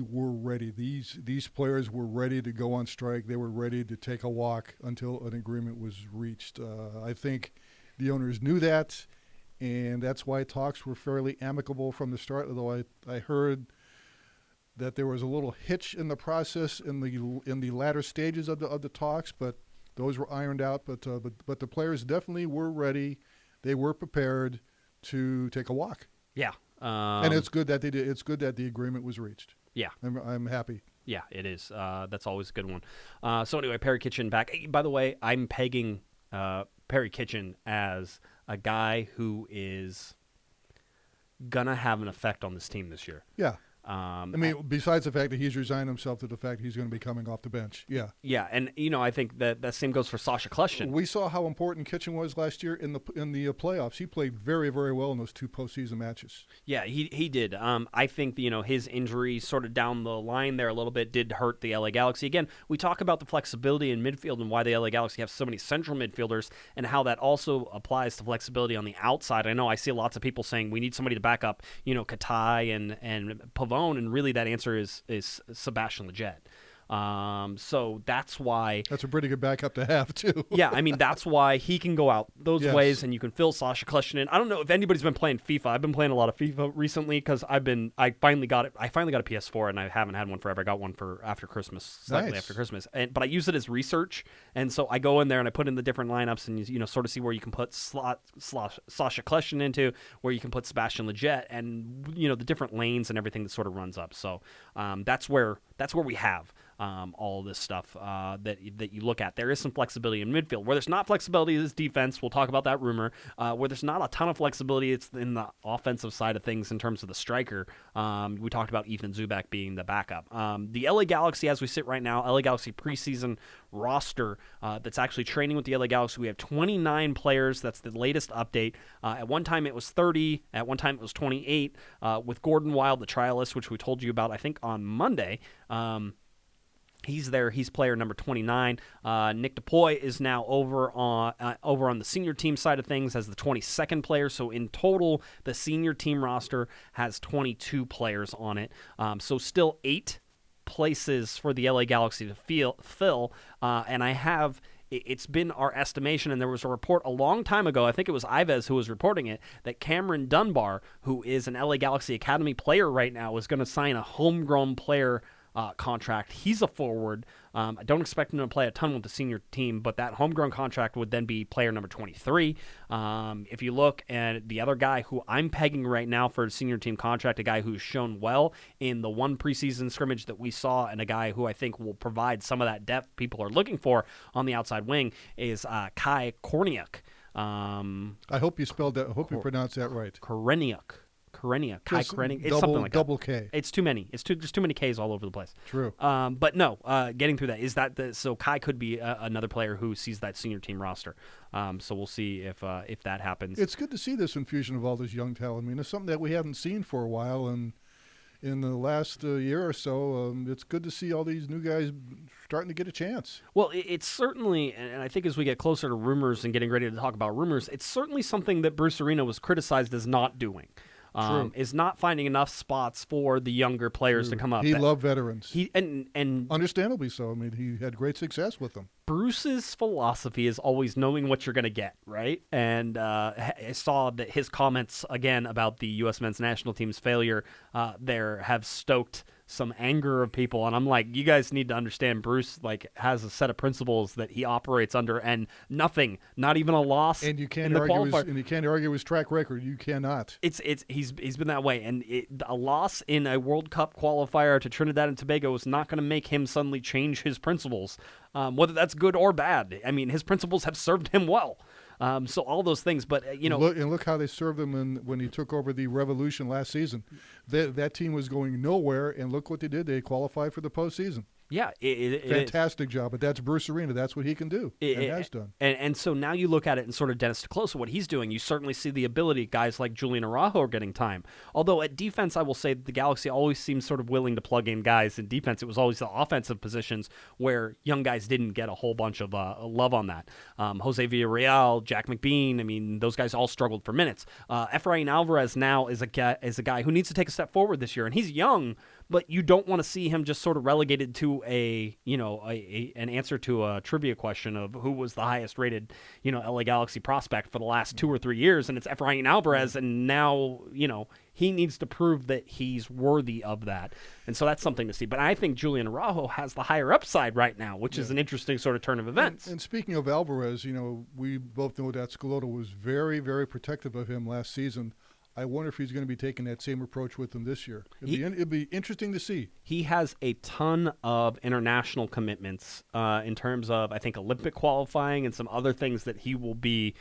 were ready. These players were ready to go on strike. They were ready to take a walk until an agreement was reached. I think the owners knew that, and that's why talks were fairly amicable from the start. Although I heard that there was a little hitch in the process in the latter stages of the talks, but those were ironed out. But the players definitely were ready. They were prepared to take a walk. Yeah. And it's good that they did. It's good that the agreement was reached. Yeah. I'm happy. Yeah, it is. That's always a good one. So anyway, Perry Kitchen back. Hey, by the way, I'm pegging Perry Kitchen as a guy who is going to have an effect on this team this year. Yeah. Besides the fact that he's resigned himself to the fact he's going to be coming off the bench. Yeah. Yeah, and I think that same goes for Sasha Kloese. We saw how important Kitchen was last year in the playoffs. He played very, very well in those two postseason matches. Yeah, he did. I think his injury sort of down the line there a little bit did hurt the LA Galaxy. Again, we talk about the flexibility in midfield and why the LA Galaxy have so many central midfielders and how that also applies to flexibility on the outside. I know I see lots of people saying we need somebody to back up, Katai and Pavon. And really that answer is Sebastian Lletget. So that's why... That's a pretty good backup to have, too. Yeah, that's why he can go out those ways, and you can fill Sasha Kloese in. I don't know if anybody's been playing FIFA. I've been playing a lot of FIFA recently because I finally got a PS4, and I haven't had one forever. I got one for after Christmas, slightly after Christmas. But I use it as research, and so I go in there and I put in the different lineups and sort of see where you can put Sasha Kloese into, where you can put Sebastian Lletget, and the different lanes and everything that sort of runs up. So that's where we have all this stuff that you look at. There is some flexibility in midfield. Where there's not flexibility is defense. We'll talk about that rumor. Where there's not a ton of flexibility, it's in the offensive side of things in terms of the striker. We talked about Ethan Zubak being the backup. The LA Galaxy, as we sit right now, LA Galaxy preseason roster that's actually training with the LA Galaxy. We have 29 players. That's the latest update. At one time it was 30. At one time it was 28. With Gordon Wild, the trialist, which we told you about, I think, on Monday. He's there. He's player number 29. Nick DePoy is now over on the senior team side of things as the 22nd player. So in total, the senior team roster has 22 players on it. So still 8 places for the LA Galaxy to fill. And it's been our estimation, and there was a report a long time ago, I think it was Ives who was reporting it, that Cameron Dunbar, who is an LA Galaxy Academy player right now, is going to sign a homegrown player contract. He's a forward. I don't expect him to play a ton with the senior team, but that homegrown contract would then be player number 23. If you look at the other guy who I'm pegging right now for a senior team contract, a guy who's shown well in the one preseason scrimmage that we saw, and a guy who I think will provide some of that depth people are looking for on the outside wing, is Kai Korniak. I hope you spelled that. I hope you pronounced that right. Koreniuk. Kai Karenia. It's double, something like double that. K. It's too many. There's too many Ks all over the place. True. But no, getting through that so Kai could be another player who sees that senior team roster. So we'll see if that happens. It's good to see this infusion of all this young talent. I mean, it's something that we haven't seen for a while, and in the last year or so, it's good to see all these new guys starting to get a chance. Well, it's certainly, and I think as we get closer to rumors and getting ready to talk about rumors, it's certainly something that Bruce Arena was criticized as not doing. Is not finding enough spots for the younger players to come up. He loved veterans. And understandably so. I mean, he had great success with them. Bruce's philosophy is always knowing what you're going to get, right? And I saw that his comments again about the U.S. men's national team's failure there have stoked some anger of people, and I'm like, you guys need to understand Bruce has a set of principles that he operates under, and nothing, not even a loss. And you can't argue his track record. You cannot. He's been that way, and a loss in a World Cup qualifier to Trinidad and Tobago is not going to make him suddenly change his principles, whether that's good or bad. I mean, his principles have served him well. So all those things, but look how they served him when he took over the Revolution last season. That team was going nowhere, and look what they did. They qualified for the postseason. Yeah, fantastic job. But that's Bruce Arena. That's what he can do and has done. And so now you look at it and sort of Dennis Kloese, what he's doing. You certainly see the ability. Guys like Julian Araujo are getting time. Although at defense, I will say that the Galaxy always seems sort of willing to plug in guys in defense. It was always the offensive positions where young guys didn't get a whole bunch of love on that. Jose Villarreal, Jack McBean. I mean, those guys all struggled for minutes. Efrain Alvarez now is a guy who needs to take a step forward this year, and he's young. But you don't want to see him just sort of relegated to an answer to a trivia question of who was the highest rated, LA Galaxy prospect for the last 2 or 3 years, and it's Efrain Alvarez, and now, he needs to prove that he's worthy of that. And so that's something to see. But I think Julian Araujo has the higher upside right now, which is an interesting sort of turn of events. And speaking of Alvarez, we both know that Schelotto was very, very protective of him last season. I wonder if he's going to be taking that same approach with him this year. It'd be interesting to see. He has a ton of international commitments in terms of, I think, Olympic qualifying and some other things that he will be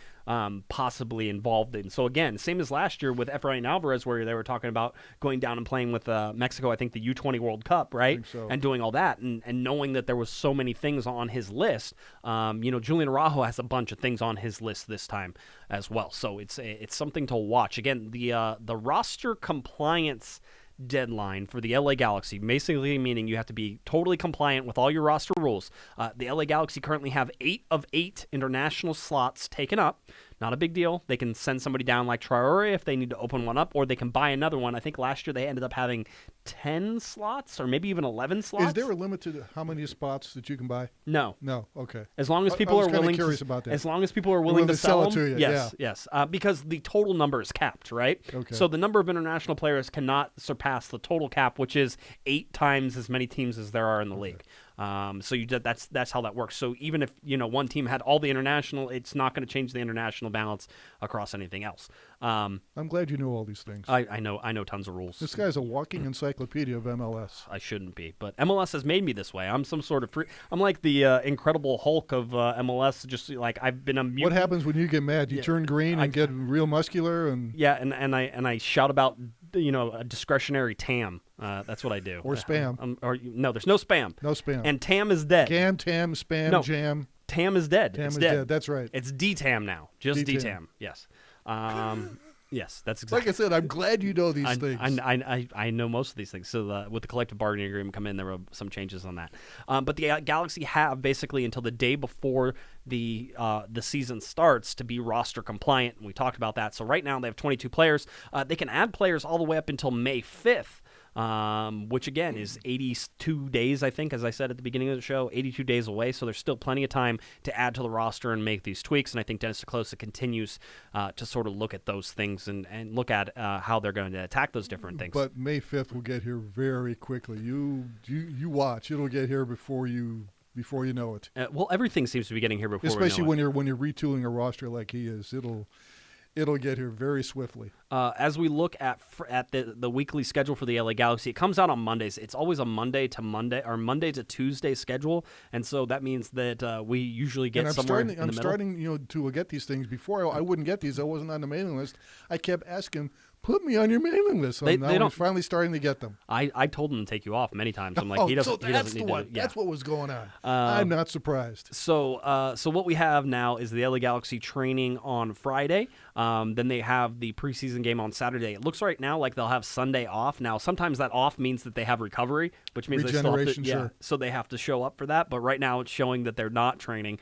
possibly involved in. So, again, same as last year with Efrain Alvarez, where they were talking about going down and playing with Mexico, I think the U20 World Cup, right? So. And doing all that and knowing that there was so many things on his list. Julian Araujo has a bunch of things on his list this time as well. So it's something to watch. Again, the roster compliance deadline for the LA Galaxy, basically meaning you have to be totally compliant with all your roster rules. The LA Galaxy currently have 8 of 8 international slots taken up. Not a big deal. They can send somebody down like Traore if they need to open one up, or they can buy another one. I think last year they ended up having 10 slots or maybe even 11 slots. Is there a limit to how many spots that you can buy? No. Okay. As long as people are willing as long as people are willing to sell them, to you. Yes. Because the total number is capped, right? Okay. So the number of international players cannot surpass the total cap, which is 8 times as many teams as there are in the league. That's how that works. So even if one team had all the international, it's not going to change the international balance across anything else. I'm glad you know all these things. I know tons of rules. This guy's a walking encyclopedia of MLS. I shouldn't be, but MLS has made me this way. I'm some sort of I'm like the Incredible Hulk of MLS. Just like I've been a mutant. What happens when you get mad? You turn green and get real muscular and I shout about a discretionary TAM. That's what I do. Or spam. No, there's no spam. No spam. And TAM is dead. Tam, spam, jam. TAM is dead. TAM is dead. That's right. It's DTAM now. Just DTAM. Yes. Yes, that's exactly. Like I said, I'm glad you know these things. I know most of these things. So with the collective bargaining agreement come in, there were some changes on that. But the Galaxy have basically until the day before the season starts to be roster compliant, and we talked about that. So right now they have 22 players. They can add players all the way up until May 5th. Which again is 82 days, I think, as I said at the beginning of the show, 82 days away. So there's still plenty of time to add to the roster and make these tweaks. And I think Dennis Kloese continues to sort of look at those things and look at how they're going to attack those different things. But May 5th will get here very quickly. You watch; it'll get here before you know it. Well, everything seems to be getting here before. Especially we know when you're retooling a roster like he is, it'll get here very swiftly. As we look at the weekly schedule for the LA Galaxy, it comes out on Mondays. It's always a Monday to Tuesday schedule, and so that means that we usually get somewhere in the middle. I'm starting to get these things. Before I wouldn't get these. I wasn't on the mailing list. I kept asking, put me on your mailing list. So They now don't- he's finally starting to get them. I told him to take you off many times. I'm like, he doesn't. So he that's doesn't the need one. to. Yeah. That's what was going on. I'm not surprised. So what we have now is the LA Galaxy training on Friday. Then they have the preseason game on Saturday. It looks right now like they'll have Sunday off. Now, sometimes that off means that they have recovery, which means they still have to, Regeneration, sure. so they have to show up for that. But right now it's showing that they're not training.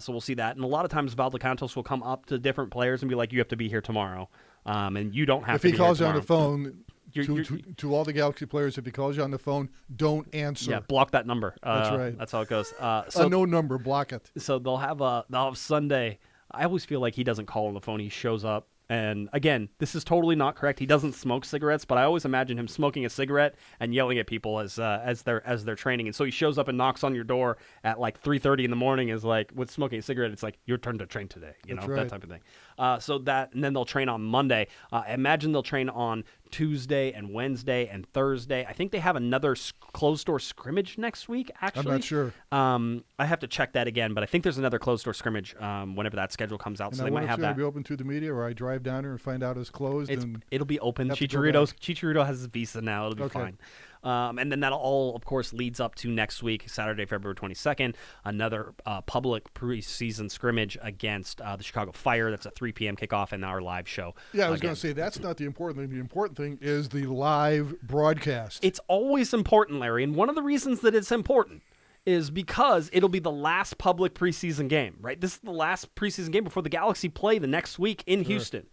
So we'll see that. And a lot of times Valdecantos will come up to different players and be like, you have to be here tomorrow. And you don't have If to he be calls you here on tomorrow. the phone, to all the Galaxy players, if he calls you on the phone, don't answer. Yeah, block that number. That's right. That's how it goes. Unknown number, block it. So they'll have Sunday. I always feel like he doesn't call on the phone. He shows up. And again, this is totally not correct. He doesn't smoke cigarettes, but I always imagine him smoking a cigarette and yelling at people as they're training. And so he shows up and knocks on your door at like 3:30 in the morning. Is like with smoking a cigarette. It's like your turn to train today. That's that right. type of thing. And then they'll train on Monday. I imagine they'll train on Tuesday and Wednesday and Thursday. I think they have another closed door scrimmage next week. Actually, I'm not sure. I have to check that again, but I think there's another closed door scrimmage whenever that schedule comes out. And So I they wonder might if have it's going that. to be open to the media, or I drive down there and find out it's closed. It'll be open. have to go Chicharito has his visa now. It'll be Okay. fine. And then that all, of course, leads up to next week, Saturday, February 22nd, another public preseason scrimmage against the Chicago Fire. That's a 3 p.m. kickoff and our live show. Yeah, I was again. going to say that's not the important thing. The important thing is the live broadcast. It's always important, Larry, and one of the reasons that it's important is because it'll be the last public preseason game, right? This is the last preseason game before the Galaxy play the next week in Houston.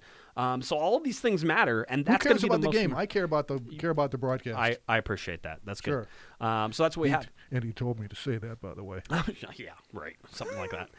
So all of these things matter, and that's Who going cares to be about the most game? I care about the broadcast. I appreciate that. That's Sure. good. So that's what we had. And he told me to say that, by the way. Yeah, right. Something like that.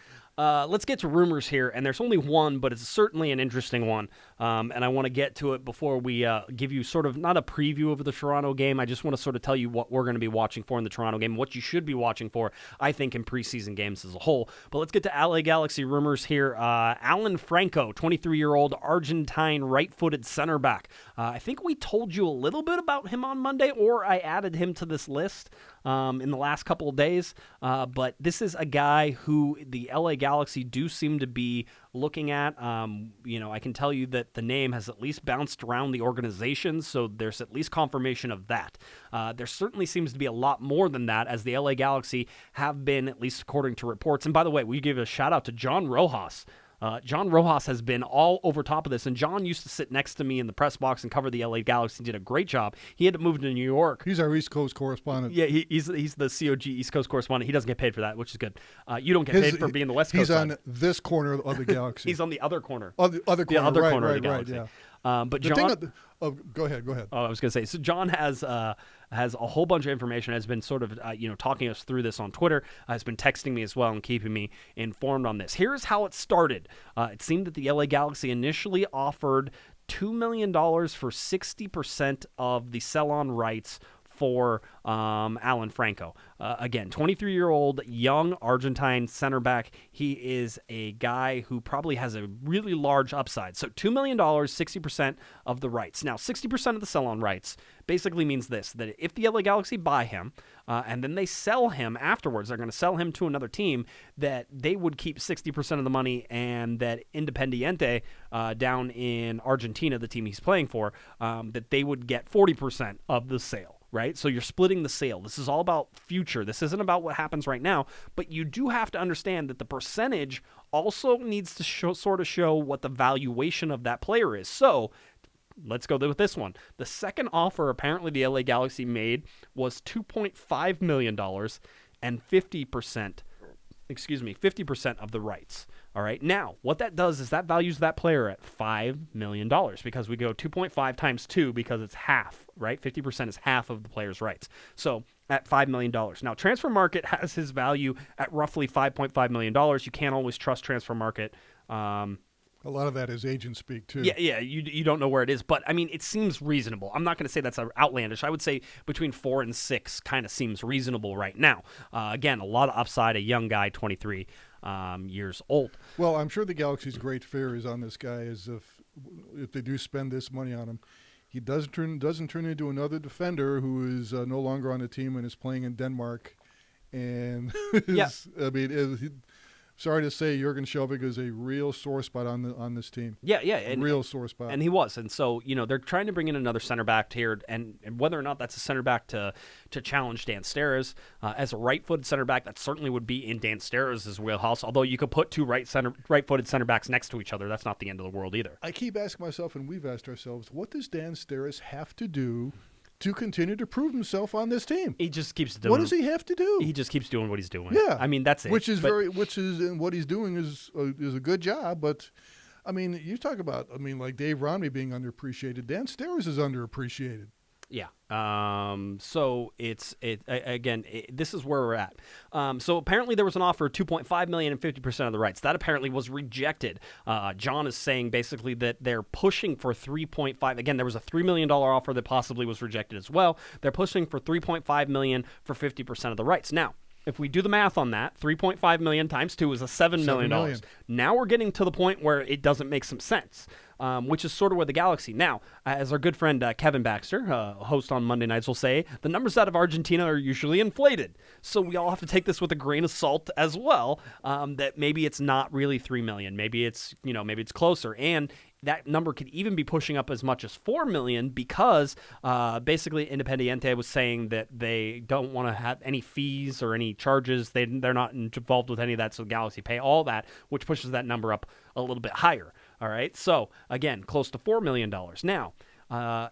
Let's get to rumors here, and there's only one, but it's certainly an interesting one. And I want to get to it before we give you sort of not a preview of the Toronto game. I just want to sort of tell you what we're going to be watching for in the Toronto game, what you should be watching for, I think, in preseason games as a whole. But let's get to LA Galaxy rumors here. Alan Franco, 23-year-old Argentine right-footed center back. I think we told you a little bit about him on Monday, or I added him to this list in the last couple of days. But this is a guy who the LA Galaxy do seem to be looking at. I can tell you that the name has at least bounced around the organization, so there's at least confirmation of that. There certainly seems to be a lot more than that, as the LA Galaxy have been, at least according to reports. And by the way, we give a shout out to John Rojas. John Rojas has been all over top of this, and John used to sit next to me in the press box and cover the LA Galaxy. Did a great job. He had to move to New York. He's our East Coast correspondent. Yeah, he's the COG East Coast correspondent. He doesn't get paid for that, which is good. You don't get paid for being the West Coast He's on side. this corner of the Galaxy. He's on the other corner. On the other corner, The other right, corner right, of the right, Galaxy. yeah. But The John, thing go ahead. Oh, I was going to say, so John has a whole bunch of information, has been sort of, talking us through this on Twitter, has been texting me as well and keeping me informed on this. Here's how it started. It seemed that the LA Galaxy initially offered $2 million for 60% of the sell-on rights for Alan Franco. Again, 23-year-old young Argentine center back. He is a guy who probably has a really large upside. So $2 million, 60% of the rights. Now, 60% of the sell-on rights basically means this, that if the LA Galaxy buy him and then they sell him afterwards, they're going to sell him to another team, that they would keep 60% of the money, and that Independiente down in Argentina, the team he's playing for, that they would get 40% of the sale. Right? So you're splitting the sale. This is all about future. This isn't about what happens right now, but you do have to understand that the percentage also needs to show what the valuation of that player is. So let's go with this one. The second offer apparently the LA Galaxy made was $2.5 million and 50% of the rights. All right. Now, what that does is that values that player at $5 million, because we go 2.5 times 2 because it's half, right? 50% is half of the player's rights. So at $5 million. Now, Transfer Market has his value at roughly $5.5 million. You can't always trust Transfer Market. A lot of that is agent speak, too. Yeah, you don't know where it is, but I mean, it seems reasonable. I'm not going to say that's outlandish. I would say between 4 and 6 kind of seems reasonable right now. Again, a lot of upside, a young guy, 23 years old. Well, I'm sure the Galaxy's great fear is on this guy, is if they do spend this money on him, he doesn't turn into another defender who is no longer on the team and is playing in Denmark. And sorry to say, Jurgen Shelvig is a real sore spot on this team. Yeah, and real sore spot. And he was. And so, they're trying to bring in another center back here, and whether or not that's a center back to challenge Dan Steres. As a right-footed center back, that certainly would be in Dan Steres' wheelhouse, although you could put two right-footed center backs next to each other. That's not the end of the world either. I keep asking myself, and we've asked ourselves, what does Dan Steres have to do to continue to prove himself on this team? He just keeps doing. What does he have to do? He just keeps doing what he's doing. Yeah, I mean that's it. What he's doing is a good job. But I mean, you talk about like Dave Romney being underappreciated. Dan Steres is underappreciated. Yeah. So this is where we're at. So apparently there was an offer of $2.5 million and 50% of the rights. That apparently was rejected. John is saying basically that they're pushing for 3.5. Again, there was a $3 million offer that possibly was rejected as well. They're pushing for 3.5 million for 50% of the rights. Now, if we do the math on that, 3.5 million times 2 is a $7 million. Now we're getting to the point where it doesn't make some sense. Which is sort of where the Galaxy. Now, as our good friend Kevin Baxter, host on Monday nights, will say, the numbers out of Argentina are usually inflated. So we all have to take this with a grain of salt as well, that maybe it's not really 3 million. Maybe it's closer. And that number could even be pushing up as much as 4 million because basically Independiente was saying that they don't want to have any fees or any charges. They're not involved with any of that, so the Galaxy pay all that, which pushes that number up a little bit higher. All right, so again, close to $4 million. Now,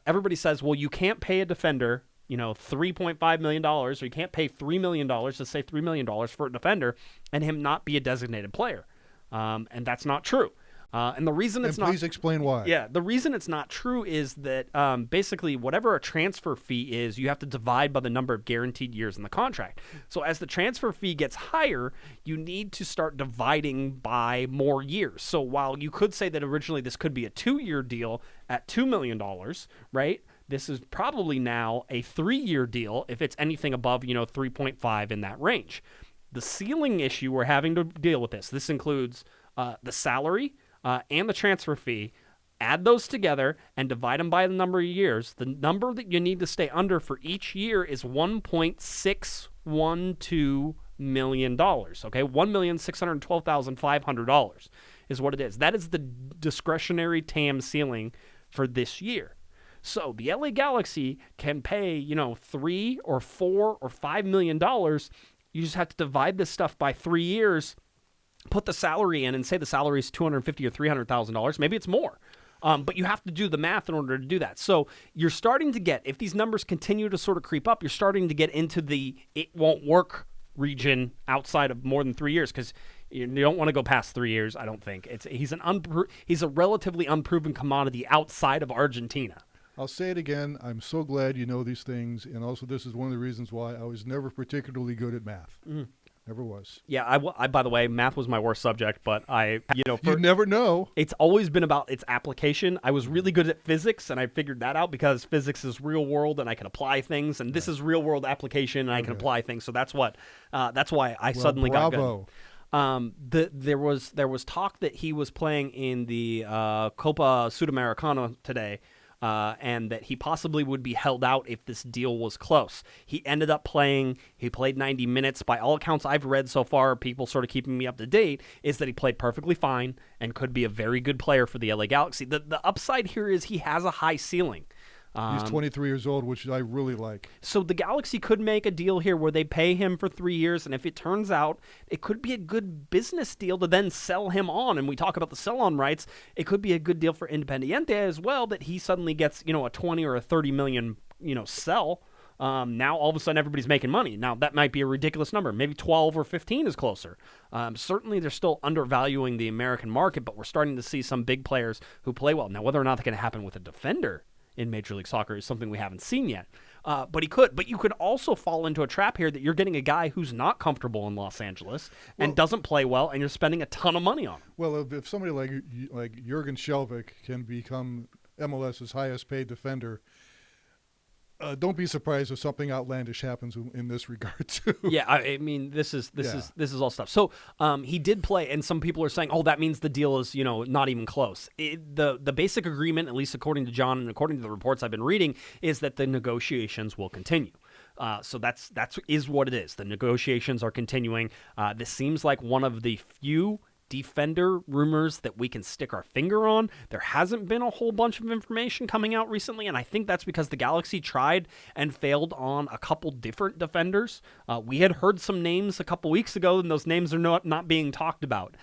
everybody says, well, you can't pay a defender, $3.5 million, or you can't pay $3 million, let's say $3 million for a defender, and him not be a designated player. And that's not true. And the reason it's not... Please explain why. Yeah, the reason it's not true is that basically whatever a transfer fee is, you have to divide by the number of guaranteed years in the contract. So as the transfer fee gets higher, you need to start dividing by more years. So while you could say that originally this could be a 2-year deal at $2 million, right? This is probably now a 3-year deal if it's anything above, 3.5 in that range. The ceiling issue we're having to deal with this includes the salary, and the transfer fee, add those together and divide them by the number of years. The number that you need to stay under for each year is $1.612 million. Okay, $1,612,500 is what it is. That is the discretionary TAM ceiling for this year. So the LA Galaxy can pay, $3 or $4 or $5 million. You just have to divide this stuff by 3 years. Put the salary in and say the salary is $250,000 or $300,000. Maybe it's more. But you have to do the math in order to do that. So you're starting to get, if these numbers continue to sort of creep up, you're starting to get into the it won't work region outside of more than 3 years because you don't want to go past 3 years, I don't think. He's a relatively unproven commodity outside of Argentina. I'll say it again. I'm so glad you know these things. And also this is one of the reasons why I was never particularly good at math. Mm. Never was. Yeah, I by the way, math was my worst subject, but you never know. It's always been about its application. I was really good at physics, and I figured that out because physics is real world, and I can apply things, and this is real world application, and I can apply things. So that's why I suddenly got good. There was talk that he was playing in the Copa Sudamericana today. And that he possibly would be held out if this deal was close. He ended up playing. He played 90 minutes. By all accounts I've read so far, people sort of keeping me up to date, is that he played perfectly fine and could be a very good player for the LA Galaxy. The upside here is he has a high ceiling. He's 23 years old, which I really like. So the Galaxy could make a deal here where they pay him for 3 years, and if it turns out it could be a good business deal to then sell him on, and we talk about the sell-on rights, it could be a good deal for Independiente as well, that he suddenly gets, a 20 or a 30 million, sell. Now all of a sudden everybody's making money. Now that might be a ridiculous number. Maybe 12 or 15 is closer. Certainly they're still undervaluing the American market, but we're starting to see some big players who play well. Now whether or not that's going to happen with a defender in Major League Soccer is something we haven't seen yet. But he could. But you could also fall into a trap here that you're getting a guy who's not comfortable in Los Angeles and doesn't play well, and you're spending a ton of money on him. Well, if somebody like Jurgen Shelvig can become MLS's highest paid defender, don't be surprised if something outlandish happens in this regard too. Yeah, I mean this is all stuff. So he did play, and some people are saying, oh, that means the deal is not even close. The basic agreement, at least according to John and according to the reports I've been reading, is that the negotiations will continue. So that's what it is. The negotiations are continuing. This seems like one of the few defender rumors that we can stick our finger on. There hasn't been a whole bunch of information coming out recently, and I think that's because the Galaxy tried and failed on a couple different defenders. We had heard some names a couple weeks ago, and those names are not being talked about.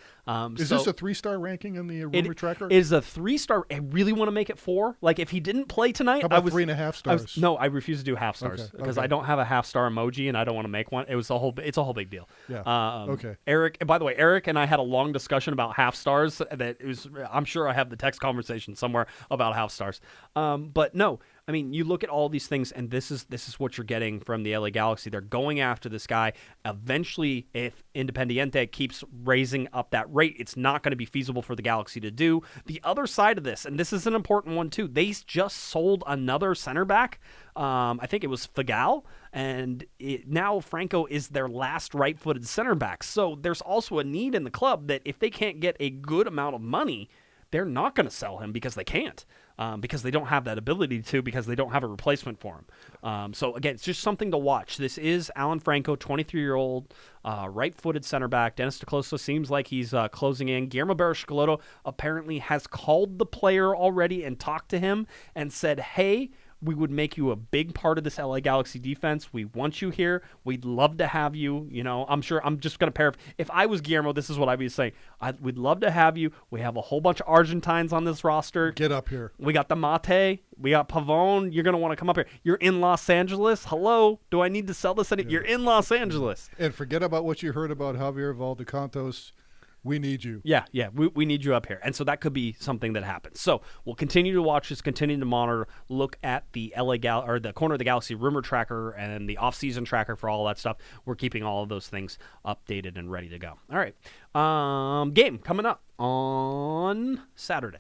Is this a 3-star ranking in the rumor tracker? It is a 3-star. I really want to make it 4. Like, if he didn't play tonight, how about 3.5 stars? No, I refuse to do half stars because I don't have a half-star emoji, and I don't want to make one. It's a whole big deal. Yeah. Okay. Eric, by the way, Eric and I had a long discussion about half stars. I'm sure I have the text conversation somewhere about half stars. But no, I mean, you look at all these things, and this is what you're getting from the LA Galaxy. They're going after this guy. Eventually, if Independiente keeps raising up that rate, it's not going to be feasible for the Galaxy to do. The other side of this, and this is an important one too, they just sold another center back. I think it was Figal, and now Franco is their last right-footed center back. So there's also a need in the club that if they can't get a good amount of money, they're not going to sell him because they can't. Because they don't have that ability to, because they don't have a replacement for him. So, again, it's just something to watch. This is Alan Franco, 23-year-old, right-footed center back. Dennis Kloese seems like he's closing in. Guillermo Barros-Schelotto apparently has called the player already and talked to him and said, hey, we would make you a big part of this LA Galaxy defense. We want you here. We'd love to have you. You know, I'm sure I'm just going to paraphrase. If I was Guillermo, this is what I'd be saying. We'd love to have you. We have a whole bunch of Argentines on this roster. Get up here. We got the Mate. We got Pavon. You're going to want to come up here. You're in Los Angeles. Hello. Do I need to sell this? You're in Los Angeles. And forget about what you heard about Javier Valdecantos. We need you. Yeah, we need you up here. And so that could be something that happens. So we'll continue to watch this, continue to monitor, look at the the Corner of the Galaxy rumor tracker and the off-season tracker for all that stuff. We're keeping all of those things updated and ready to go. All right. Game coming up on Saturday.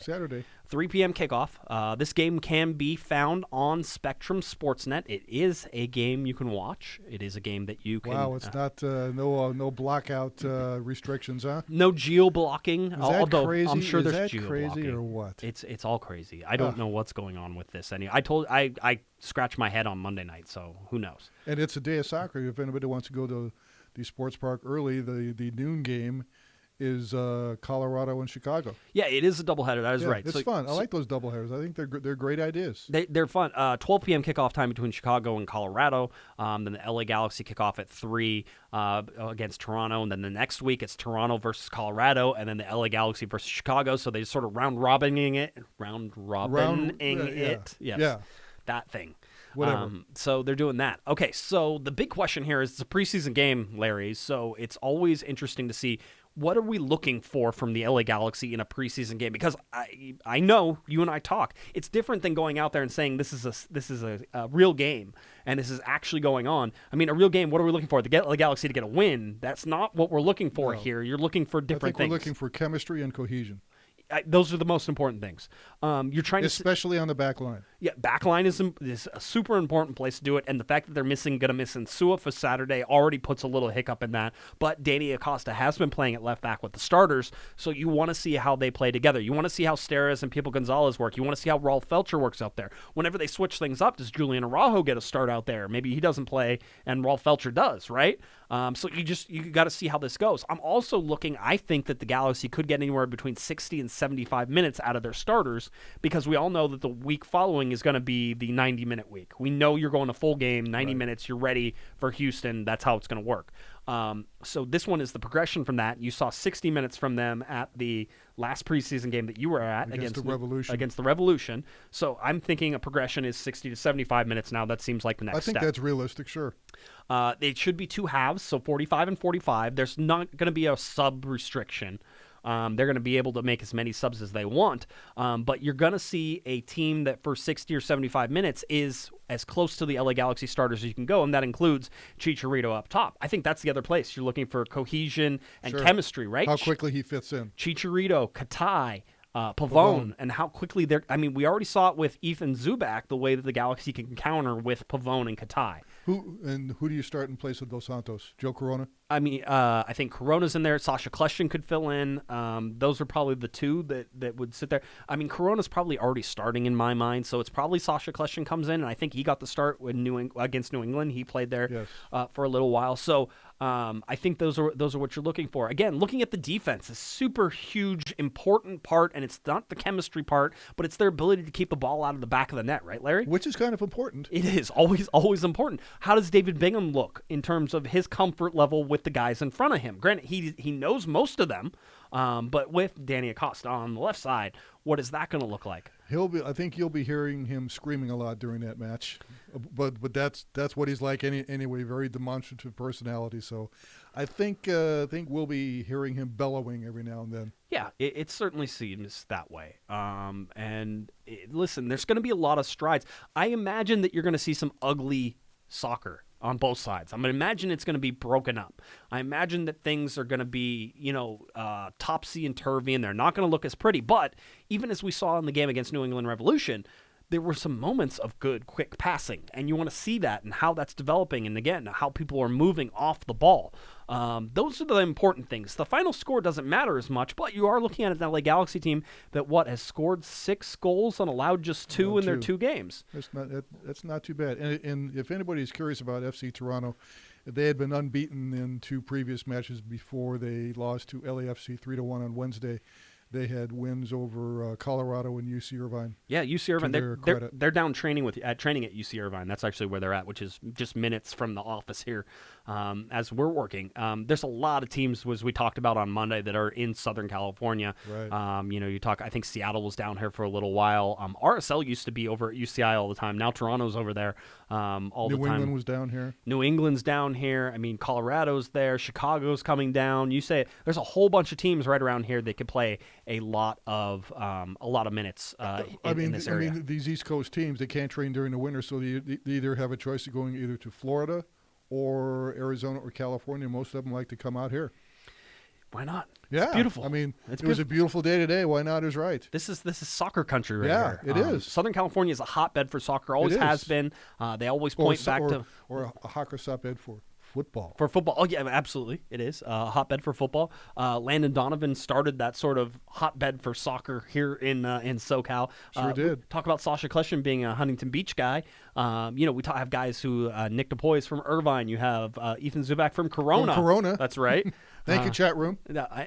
3 p.m. kickoff. This game can be found on Spectrum Sportsnet. It is a game you can watch. It is a game that you can... Wow, it's not no blackout restrictions, huh? No geo-blocking. Is although that crazy? I'm sure is there's that geo-blocking. Crazy or what? It's all crazy. I don't know what's going on with this. I scratched my head on Monday night, so who knows? And it's a day of soccer. If anybody wants to go to the sports park early, the noon game is Colorado and Chicago. Yeah, it is a doubleheader. That is right. It's fun. I like those doubleheaders. I think they're great ideas. They're fun. 12 p.m. kickoff time between Chicago and Colorado. Then the LA Galaxy kickoff at 3 against Toronto. And then the next week it's Toronto versus Colorado, and then the LA Galaxy versus Chicago. So they just sort of round-robining it. Yes. Yeah. That thing. Whatever. So they're doing that. Okay, so the big question here is it's a preseason game, Larry, so it's always interesting to see what are we looking for from the LA Galaxy in a preseason game? Because I know you and I talk. It's different than going out there and saying this is a real game and this is actually going on. I mean, a real game. What are we looking for? The LA Galaxy to get a win. That's not what we're looking for here. You're looking for different things. We're looking for chemistry and cohesion. Those are the most important things. You're trying especially on the back line. Yeah, back line is a super important place to do it, and the fact that they're going to miss Insua for Saturday already puts a little hiccup in that. But Danny Acosta has been playing at left back with the starters, so you want to see how they play together. You want to see how Steres and People Gonzalez work. You want to see how Rolf Felcher works out there. Whenever they switch things up, does Julian Araujo get a start out there? Maybe he doesn't play, and Rolf Felcher does, right? So you got to see how this goes. I'm also looking. I think that the Galaxy could get anywhere between 60 and 75 minutes out of their starters because we all know that the week following is going to be the 90-minute week. We know you're going a full game, 90 minutes. You're ready for Houston. That's how it's going to work. So this one is the progression from that. You saw 60 minutes from them at the last preseason game that you were at against the Revolution. So I'm thinking a progression is 60 to 75 minutes now. That seems like the next step. I think that's realistic, sure. It should be 2 halves, so 45 and 45. There's not going to be a sub restriction. They're going to be able to make as many subs as they want, but you're going to see a team that for 60 or 75 minutes is as close to the LA Galaxy starters as you can go, and that includes Chicharito up top. I think that's the other place. You're looking for cohesion and chemistry, right? How quickly he fits in. Chicharito, Katai, Pavon, and how quickly they're... I mean, we already saw it with Ethan Zubak, the way that the Galaxy can counter with Pavon and Katai. Who do you start in place of Dos Santos? Joe Corona? I mean, I think Corona's in there. Sasha Kleshtin could fill in. Those are probably the two that would sit there. I mean, Corona's probably already starting in my mind, so it's probably Sasha Kleshtin comes in, and I think he got the start against New England. He played there for a little while. So I think those are what you're looking for. Again, looking at the defense, a super huge, important part, and it's not the chemistry part, but it's their ability to keep the ball out of the back of the net, right, Larry? Which is kind of important. It is always important. How does David Bingham look in terms of his comfort level with the guys in front of him? Granted, he knows most of them, but with Danny Acosta on the left side, what is that going to look like? I think you'll be hearing him screaming a lot during that match, but that's what he's like anyway. Very demonstrative personality. So, I think we'll be hearing him bellowing every now and then. Yeah, it certainly seems that way. Listen, there's going to be a lot of strides. I imagine that you're going to see some ugly soccer on both sides. I'm going to imagine it's going to be broken up. I imagine that things are going to be, topsy and turvy, and they're not going to look as pretty. But even as we saw in the game against New England Revolution, there were some moments of good, quick passing, and you want to see that and how that's developing, and again, how people are moving off the ball. Those are the important things. The final score doesn't matter as much, but you are looking at an LA Galaxy team that has scored 6 goals and allowed just 2 in their 2 games. That's not too bad. And if anybody's curious about FC Toronto, they had been unbeaten in 2 previous matches before they lost to LAFC 3-1 on Wednesday. They had wins over Colorado and UC Irvine. Yeah, UC Irvine. They're down training at UC Irvine. That's actually where they're at, which is just minutes from the office here as we're working. There's a lot of teams, as we talked about on Monday, that are in Southern California. Right. I think Seattle was down here for a little while. RSL used to be over at UCI all the time. Now Toronto's over there all the time. New England was down here. New England's down here. I mean, Colorado's there. Chicago's coming down. You say there's a whole bunch of teams right around here that could play a lot of minutes in this area. I mean, these East Coast teams, they can't train during the winter, so they either have a choice of going either to Florida or Arizona or California. Most of them like to come out here. Why not? Yeah, it's beautiful. I mean, it was a beautiful day today. Why not is right. This is soccer country right here. Yeah, it is. Southern California is a hotbed for soccer. Always has been. They always point back to a hotbed for football. For football. Oh, yeah, absolutely. It is a hotbed for football. Landon Donovan started that sort of hotbed for soccer here in SoCal. Sure did. Talk about Sasha Kleshtin being a Huntington Beach guy. We have guys who, Nick DePoy is from Irvine. You have Ethan Zubak from Corona. From Corona. That's right. Thank you, chat room.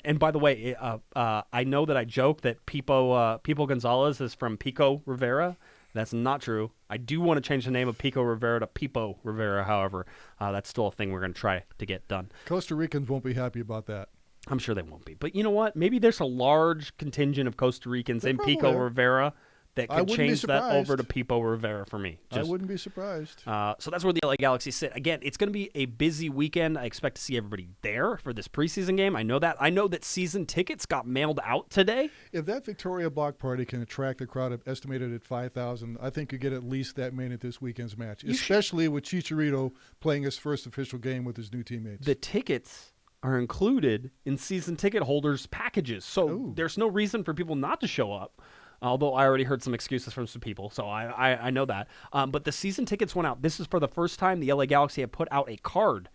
And by the way, I know that I joke that Pipo Gonzalez is from Pico Rivera. That's not true. I do want to change the name of Pico Rivera to Pipo Rivera, however. That's still a thing we're going to try to get done. Costa Ricans won't be happy about that. I'm sure they won't be. But you know what? Maybe there's a large contingent of Costa Ricans in Pico Rivera that could change that over to Pipo Rivera for me. I wouldn't be surprised. So that's where the LA Galaxy sit. Again, it's going to be a busy weekend. I expect to see everybody there for this preseason game. I know that season tickets got mailed out today. If that Victoria Block Party can attract a crowd estimated at 5,000, I think you get at least that many at this weekend's match, especially with Chicharito playing his first official game with his new teammates. The tickets are included in season ticket holders' packages, so there's no reason for people not to show up. Although I already heard some excuses from some people, so I know that. But the season tickets went out. This is for the first time the LA Galaxy have put out a card.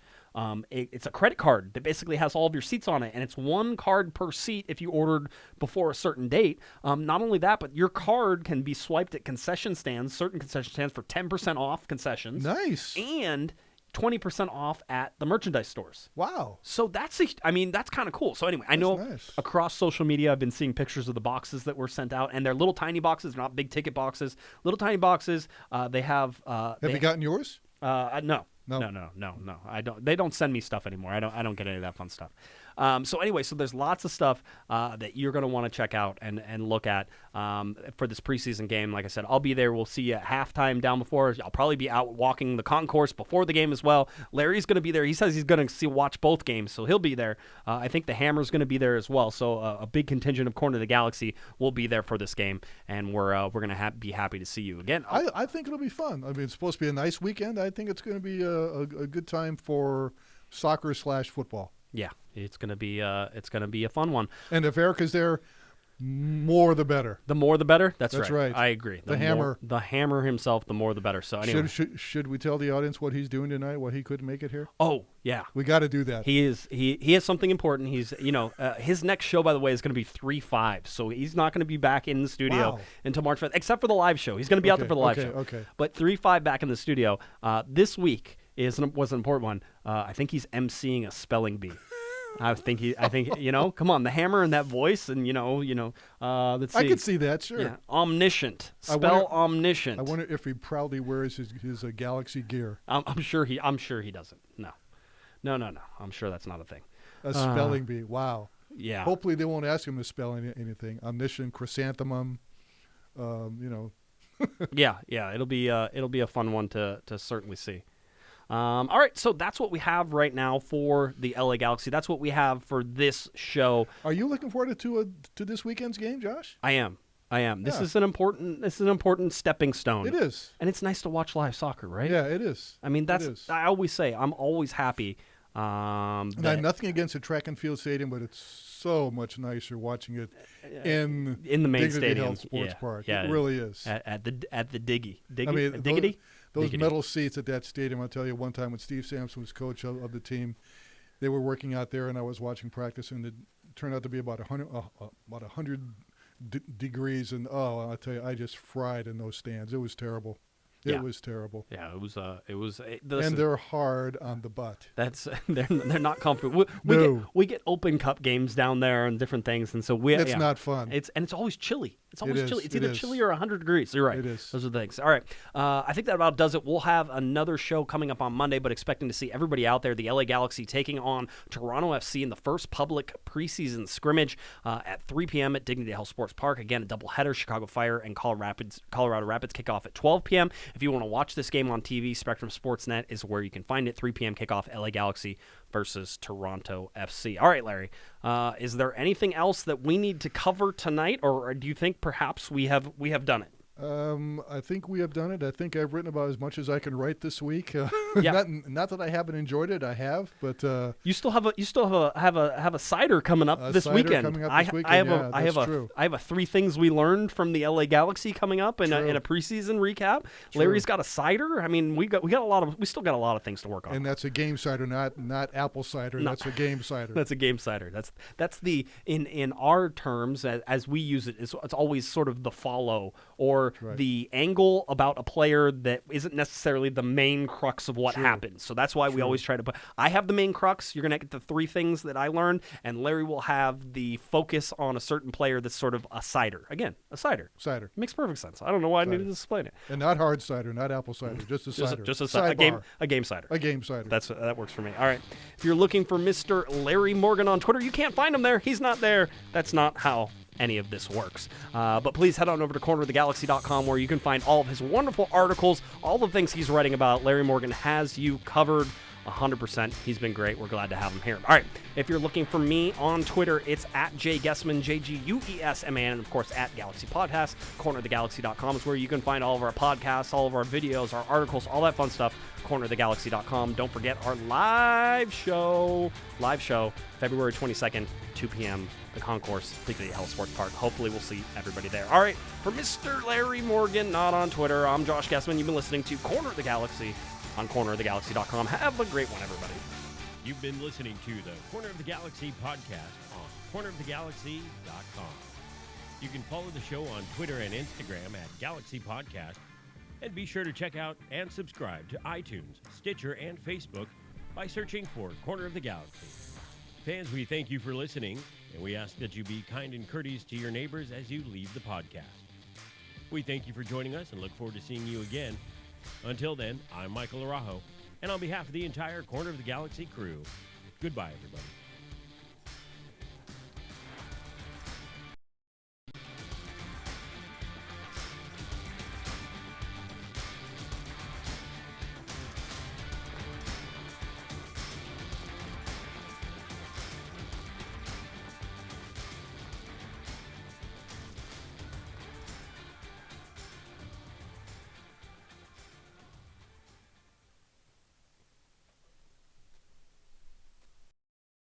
It's a credit card that basically has all of your seats on it, and it's 1 card per seat if you ordered before a certain date. Not only that, but your card can be swiped at concession stands, certain concession stands for 10% off concessions. Nice. And 20% off at the merchandise stores. Wow. So that's kind of cool. So anyway, I know across social media I've been seeing pictures of the boxes that were sent out, and they're little tiny boxes, they're not big ticket boxes. Little tiny boxes. They have Have you gotten yours? No. I don't. They don't send me stuff anymore. I don't get any of that fun stuff. So anyway, there's lots of stuff that you're going to want to check out and look at for this preseason game. Like I said, I'll be there. We'll see you at halftime down before. I'll probably be out walking the concourse before the game as well. Larry's going to be there. He says he's going to watch both games, so he'll be there. I think the Hammer's going to be there as well. So a big contingent of Corner of the Galaxy will be there for this game, and we're going to be happy to see you again. I think it'll be fun. I mean, it's supposed to be a nice weekend. I think it's going to be a good time for soccer/football. Yeah, it's gonna be a fun one. And if Eric is there, more the better. The more the better? That's right. I agree. The hammer. The hammer himself, the more the better. So anyway. Should we tell the audience what he's doing tonight, why he couldn't make it here? Oh, yeah. We got to do that. He has something important. He's, his next show, by the way, is going to be 3/5. So he's not going to to be back in the studio until March 5th, except for the live show. He's going to be out there for the live show. Okay. But 3-5 back in the studio. This week was an important one. I think he's emceeing a spelling bee. I think come on, the hammer and that voice, and let's see. I could see that, sure. Yeah. Omniscient. Omniscient. I wonder if he proudly wears his Galaxy gear. I'm sure he doesn't. No. I'm sure that's not a thing. A spelling bee. Wow. Yeah. Hopefully they won't ask him to spell anything. Omniscient, chrysanthemum. Yeah. It'll be a fun one to certainly see. All right, so that's what we have right now for the LA Galaxy. That's what we have for this show. Are you looking forward to this weekend's game, Josh? I am. This is an important stepping stone. It is, and it's nice to watch live soccer, right? Yeah, it is. I mean, I always say I'm always happy. And I have nothing against the track and field stadium, but it's so much nicer watching it in the main Dignity stadium, Health Sports Park. Yeah, it really is. At the Diggy. I mean, Diggity? Those metal seats at that stadium, I'll tell you, one time when Steve Sampson was coach of the team, they were working out there, and I was watching practice, and it turned out to be about 100 degrees, and I'll tell you, I just fried in those stands. It was terrible. It was terrible. Yeah, it was. And they're hard on the butt. They're not comfortable. We get Open Cup games down there and different things, and so it's not fun. It's always chilly. It's always chilly. It's either chilly or 100 degrees. You're right. It is. Those are the things. All right. I think that about does it. We'll have another show coming up on Monday, but expecting to see everybody out there. The LA Galaxy taking on Toronto FC in the first public preseason scrimmage at 3 p.m. at Dignity Health Sports Park. Again, a doubleheader. Chicago Fire and Colorado Rapids kick off at 12 p.m. If you want to watch this game on TV, Spectrum Sportsnet is where you can find it. 3 p.m. kickoff, LA Galaxy versus Toronto FC. All right, Larry. Is there anything else that we need to cover tonight, or do you think perhaps we have done it? I think we have done it. I think I've written about as much as I can write this week. Not that I haven't enjoyed it. I have, but you still have a cider coming up this weekend. Coming up this weekend. I have a 3 things we learned from the LA Galaxy coming up in a preseason recap. True. Larry's got a cider. I mean, we still got a lot of things to work on. And that's a game cider, not apple cider. No. That's a game cider. That's a game cider. That's the in our terms as we use it. It's always sort of the follow or the angle about a player that isn't necessarily the main crux of what happens. So that's why we always try to put. I have the main crux. You're going to get the 3 things that I learned, and Larry will have the focus on a certain player that's sort of a cider. Again, a cider. Cider. It makes perfect sense. I don't know why I needed to explain it. And not hard cider, not apple cider, just a cider. Just a cider. A game cider. A game cider. That works for me. All right. If you're looking for Mr. Larry Morgan on Twitter, you can't find him there. He's not there. That's not how any of this works. But please head on over to cornerofthegalaxy.com where you can find all of his wonderful articles, all the things he's writing about. Larry Morgan has you covered 100%. He's been great. We're glad to have him here. All right. If you're looking for me on Twitter, it's at Guesman, JGUESMAN, and of course at Galaxy Podcast. Cornerofthegalaxy.com is where you can find all of our podcasts, all of our videos, our articles, all that fun stuff. Cornerofthegalaxy.com. Don't forget our live show, February 22nd, 2 p.m. The Concourse, Dignity Health Sports Park. Hopefully we'll see everybody there. All right, for Mr. Larry Morgan, not on Twitter, I'm Josh Guesman. You've been listening to Corner of the Galaxy on cornerofthegalaxy.com. Have a great one, everybody. You've been listening to the Corner of the Galaxy podcast on cornerofthegalaxy.com. You can follow the show on Twitter and Instagram at Galaxy Podcast. And be sure to check out and subscribe to iTunes, Stitcher, and Facebook by searching for Corner of the Galaxy. Fans, we thank you for listening, and we ask that you be kind and courteous to your neighbors as you leave the podcast. We thank you for joining us and look forward to seeing you again. Until then, I'm Michael Araujo, and on behalf of the entire Corner of the Galaxy crew, goodbye, everybody.